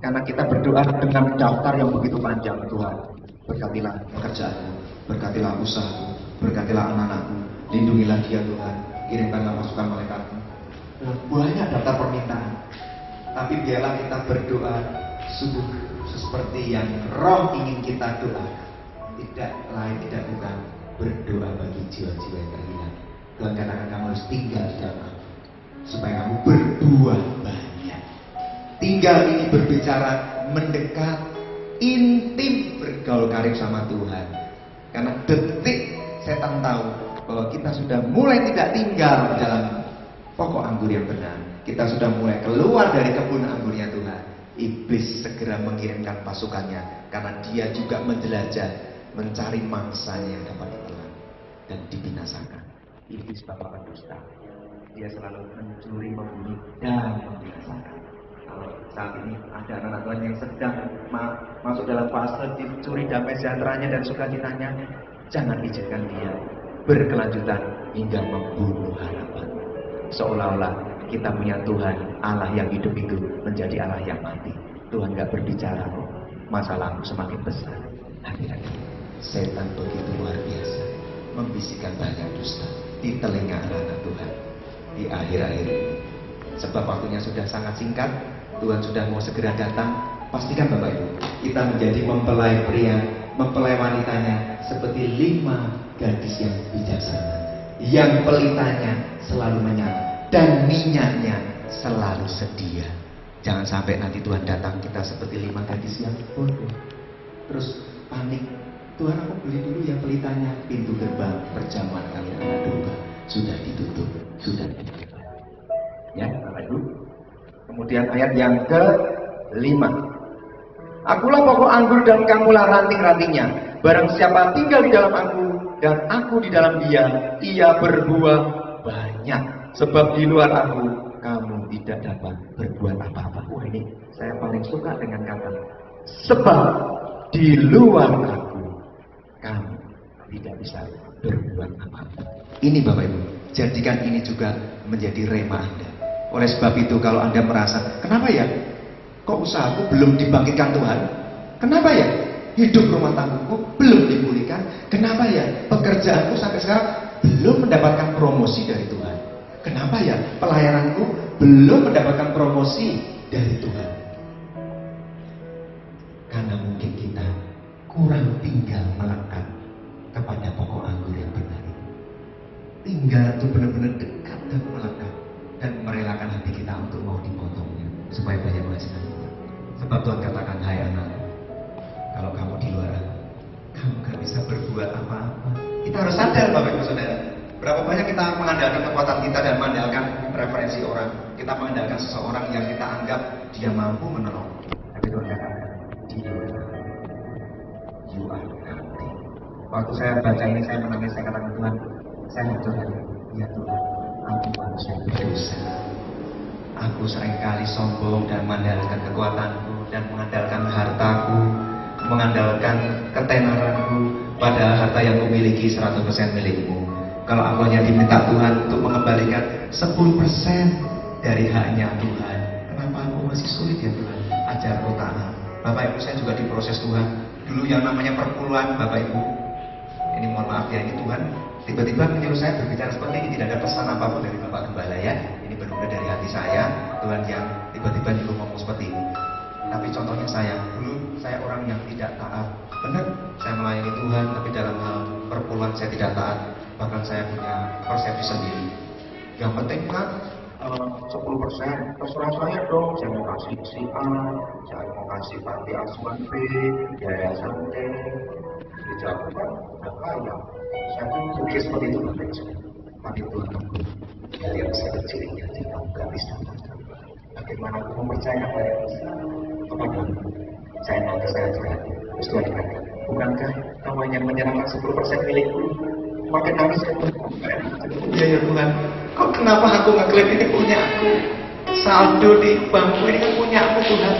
karena kita berdoa dengan daftar yang begitu panjang. Tuhan, berkatilah pekerjaanku, berkatilah usahaku, berkatilah anak-anakku, lindungilah dia Tuhan, kirimkanlah pasukan malaikatmu. Banyak daftar permintaan, tapi biarlah kita berdoa sungguh seperti yang Roh ingin kita doa. Tidak lain, tidak bukan berdoa bagi jiwa-jiwa yang terhilang. Tuhan katakan kamu harus tinggal di dalam aku, supaya kamu berbuah banyak. Tinggal ini berbicara mendekat, intim, bergaul karib sama Tuhan. Karena detik setan tahu bahwa kita sudah mulai tidak tinggal di dalam pokok anggur yang benar. Kita sudah mulai keluar dari kebun anggurnya Tuhan. Iblis segera mengirimkan pasukannya karena dia juga menjelajah, mencari mangsanya yang dapat ditelan dan dibinasakan. Iblis bapak pendusta. Dia selalu mencuri, membunuh, dan membinasakan. Kalau saat ini ada anak Tuhan yang sedang masuk dalam fase dicuri damai sejahteranya dan sukacitanya, jangan izinkan dia berkelanjutan hingga membunuh harapan. Seolah-olah kita punya Tuhan, Allah yang hidup itu menjadi Allah yang mati. Tuhan gak berbicara, masalahmu semakin besar. Hati-hati, setan begitu luar biasa, membisikkan banyak dusta di telinga anak-anak Tuhan di akhir-akhir ini. Sebab waktunya sudah sangat singkat, Tuhan sudah mau segera datang. Pastikan Bapak Ibu, kita menjadi mempelai pria, mempelai wanitanya seperti 5 gadis yang bijaksana, yang pelitanya selalu menyala dan minyaknya selalu sedia. Jangan sampai nanti Tuhan datang kita seperti 5 gadis yang bodoh, terus panik. Tuhan, aku beli dulu yang pelitanya. Pintu gerbang perjamuan kalian anak domba sudah ditutup, sudah ditutup. Ya, Bapak Ibu. Kemudian ayat yang ke-5. Akulah pokok anggur dan kamulah ranting-rantingnya. Barang siapa tinggal di dalam aku dan aku di dalam dia, ia berbuah banyak. Sebab di luar aku, kamu tidak dapat berbuat apa-apa. Wah, ini saya paling suka dengan kata sebab di luar aku, kamu tidak bisa berbuat apa-apa. Ini Bapak Ibu, jadikan ini juga menjadi rema Anda. Oleh sebab itu kalau Anda merasa, kenapa ya? Kok usahaku belum dibangkitkan Tuhan? Kenapa ya? Hidup rumah tanggaku belum dipulihkan? Kenapa ya? Pekerjaanku sampai sekarang belum mendapatkan promosi dari Tuhan? Kenapa ya? Pelayananku belum mendapatkan promosi dari Tuhan? Karena mungkin kita kurang tinggal melekat kepada pokok anggur yang benar itu. Tinggal itu benar-benar dekat dan melekat dan merelakan hati kita untuk mau dipotongnya supaya banyak menghasilkan. Sebab Tuhan katakan, hai anakku, kalau kamu di luar aku, kamu gak bisa berbuat apa-apa. Kita harus sadar Bapak Ibu Saudara, berapa banyak kita mengandalkan kekuatan kita dan mengandalkan referensi orang. Kita mengandalkan seseorang yang kita anggap dia mampu menolong. Tapi Tuhan katakan, di luar aku, you are nothing. Waktu saya baca ini, saya menangis, saya katakan, Tuhan, saya hancur hati. Ya Tuhan, aku manusia berdosa. Aku seringkali sombong dan mengandalkan kekuatanku dan mengandalkan hartaku, mengandalkan ketenaranku, padahal harta yang kumiliki 100% milikmu. Kalau aku hanya diminta Tuhan untuk mengembalikan 10% dari haknya Tuhan, kenapa aku masih sulit ya Tuhan? Ajar aku taat. Bapak Ibu, saya juga diproses Tuhan. Dulu yang namanya perpuluhan Bapak Ibu, ini mohon maaf ya, ini Tuhan tiba-tiba menyuruh saya berbicara seperti ini. Tidak ada pesan apapun dari Bapak Gembala ya. Ini benar-benar dari hati saya. Tuhan yang tiba-tiba nyuruh ngomong seperti ini. Tapi contohnya saya, dulu saya orang yang tidak taat. Benar, saya melayani Tuhan, tapi dalam hal perpuluhan saya tidak taat. Bahkan saya punya persepsi sendiri. Yang penting kan 10%, terserah saya dong. Saya mau kasih si A, saya mau kasih panti asuhan B, yayasan D. Dijawab kan, udah kaya. Saya pun berpikir seperti itu. Tapi Tuhan tunggu, dari yang saya kecil ini tidak gak bisa. Bagaimana aku mempercayakan saya bisa kepadamu? Saya nanti saya juga. Terus Tuhan katakan, bukankah kamu hanya menyerahkan 10% milikku? Makin nangis saya pun, ya Tuhan, kok kenapa aku ngeklaim ini punya aku? Saldo di bangku ini kan punya aku Tuhan.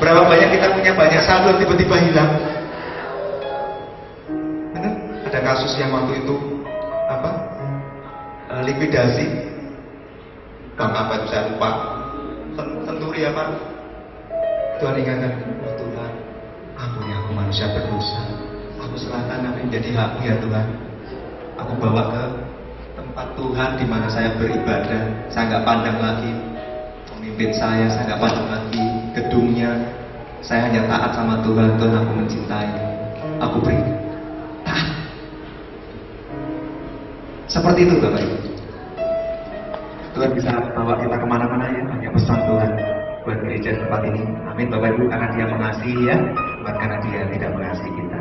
Berapa banyak kita punya banyak saldo tiba-tiba hilang? Benar? Ada kasus yang waktu itu likuidasi bank apa itu saya lupa, Senturi apa? Tuhan ingatkan, oh Tuhan, ampuni aku manusia berdosa. Aku serahkan apa menjadi hakmu ya Tuhan. Aku bawa ke tempat Tuhan di mana saya beribadah. Saya nggak pandang lagi pemimpin saya nggak pandang lagi gedungnya. Saya hanya taat sama Tuhan. Tuhan, aku mencintai. Aku beri taat. Seperti itu Bapak Ibu. Tuhan bisa bawa kita kemana-mana ya. Hanya pesan Tuhan buat gereja tempat ini. Amin Bapak Ibu, karena Dia mengasihi ya, bukan karena Dia tidak mengasihi kita.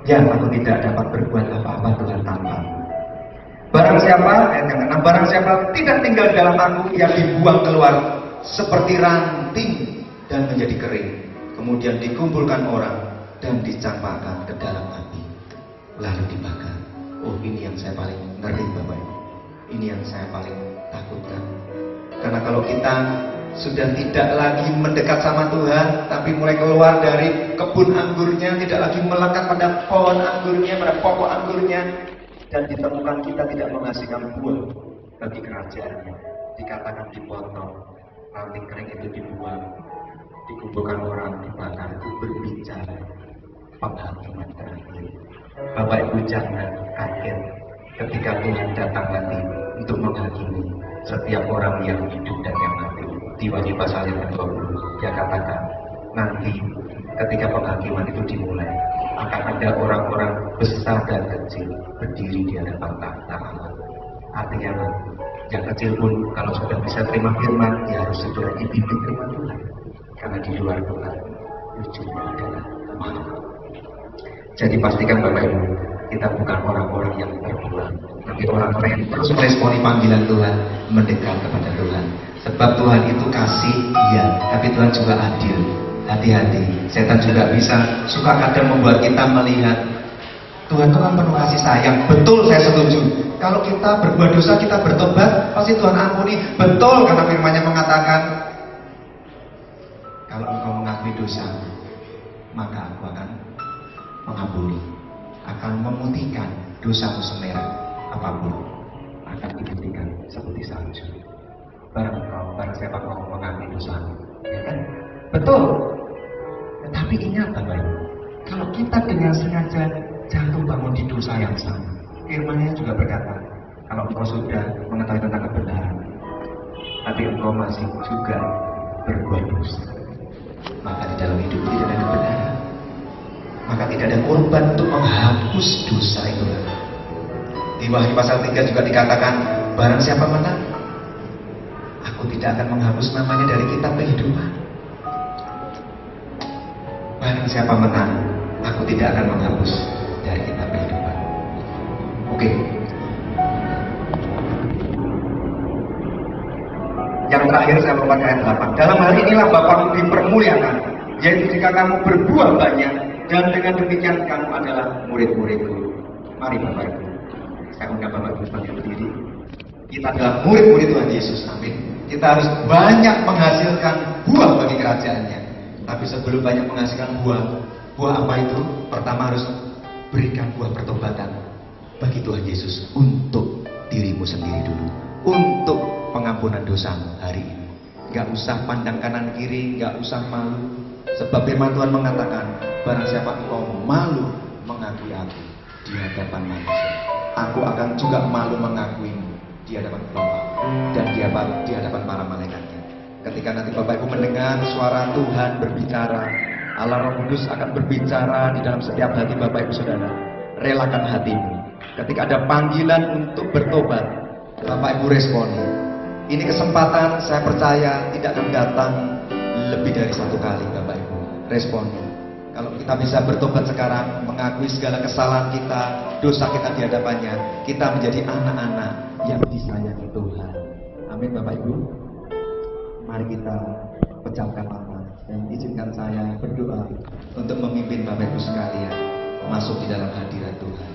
Ya, aku tidak dapat berbuat apa-apa Tuhan tanpamu. Barang siapa, ayat yang 6, barang siapa tidak tinggal di dalam aku, ia dibuang keluar seperti ranting dan menjadi kering. Kemudian dikumpulkan orang dan dicampakkan ke dalam api, lalu dibakar. Oh, ini yang saya paling ngeri, Bapak Ibu. Ini yang saya paling takutkan. Karena kalau kita sudah tidak lagi mendekat sama Tuhan, tapi mulai keluar dari kebun anggurnya, tidak lagi melekat pada pohon anggurnya, pada pokok anggurnya, dan ditemukan kita tidak menghasilkan buah bagi kerajaannya, dikatakan dipotong, ranting kering itu dibuang, dikumpulkan orang, dibakar, itu berbicara penghakiman terakhir. Bapak Ibu jangan kaget ketika Tuhan datang nanti untuk menghakimi setiap orang yang hidup dan yang mati. Di Wahyu pasal yang ke-20 dia katakan, nanti ketika penghakiman itu dimulai, akan ada orang-orang besar dan kecil berdiri di hadapan tahta Allah. Artinya yang kecil pun kalau sudah bisa terima firman, dia harus segera dibimbing firman Tuhan. Karena di luar Tuhan, ujungnya adalah maut. Jadi pastikan Bapak Ibu, kita bukan orang-orang yang terbuang, tapi orang-orang yang terus meresponi panggilan Tuhan, mendekat kepada Tuhan. Sebab Tuhan itu kasih, iya, tapi Tuhan juga adil. Hati-hati, setan juga bisa suka kadang membuat kita melihat Tuhan itu kan penuh kasih sayang. Betul, saya setuju. Kalau kita berbuat dosa, kita bertobat, pasti Tuhan ampuni. Betul, karena firman-Nya mengatakan, kalau engkau mengakui dosa, maka aku akan mengampuni, akan memutihkan dosamu semerah apapun, akan diputihkan seperti salju. Barang siapa mau mengakui dosamu, ya kan? Betul. Tetapi ingat Bapak Ibu, kalau kita dengan sengaja jatuh bangun di dosa yang sama, firman-Nya juga berkata, kalau engkau sudah mengetahui tentang kebenaran, tapi engkau masih juga berbuat dosa, maka di dalam hidup tidak ada kebenaran, maka tidak ada korban untuk menghapus dosa itu. Di Wahyu pasal 3 juga dikatakan, barang siapa menang, aku tidak akan menghapus namanya dari kitab kehidupan. Barang siapa menang, aku tidak akan menghapus dari kitab kehidupan. Oke. Yang terakhir saya lompat ayat 8. Dalam hal inilah Bapakku dipermuliakan, yaitu jika kamu berbuah banyak, dan dengan demikian kamu adalah murid-muridku. Mari Bapak Ibu, saya undang Bapak Ibu sebagai berdiri. Kita adalah murid-murid Tuhan Yesus. Amin. Kita harus banyak menghasilkan buah bagi kerajaannya. Tapi sebelum banyak menghasilkan buah apa itu? Pertama harus berikan buah pertobatan bagi Tuhan Yesus untuk dirimu sendiri dulu, untuk pengampunan dosamu hari ini. Gak usah pandang kanan kiri, gak usah malu. Sebab firman Tuhan mengatakan, barang siapa engkau malu mengakui aku di hadapan manusia, aku akan juga malu mengakuimu di hadapan Bapa dan di hadapan para malaikatnya. Ketika nanti Bapak Ibu mendengar suara Tuhan berbicara, Allah Roh Kudus akan berbicara di dalam setiap hati Bapak Ibu Saudara. Relakan hatimu. Ketika ada panggilan untuk bertobat, Bapak Ibu responi. Ini kesempatan saya percaya tidak akan datang lebih dari satu kali. Bapak Ibu responi. Kalau kita bisa bertobat sekarang, mengakui segala kesalahan kita, dosa kita di hadapannya, kita menjadi anak-anak yang disayangi Tuhan. Amin Bapak Ibu. Mari kita pecahkan mata dan izinkan saya berdoa untuk memimpin Bapak Ibu sekalian masuk di dalam hadirat Tuhan.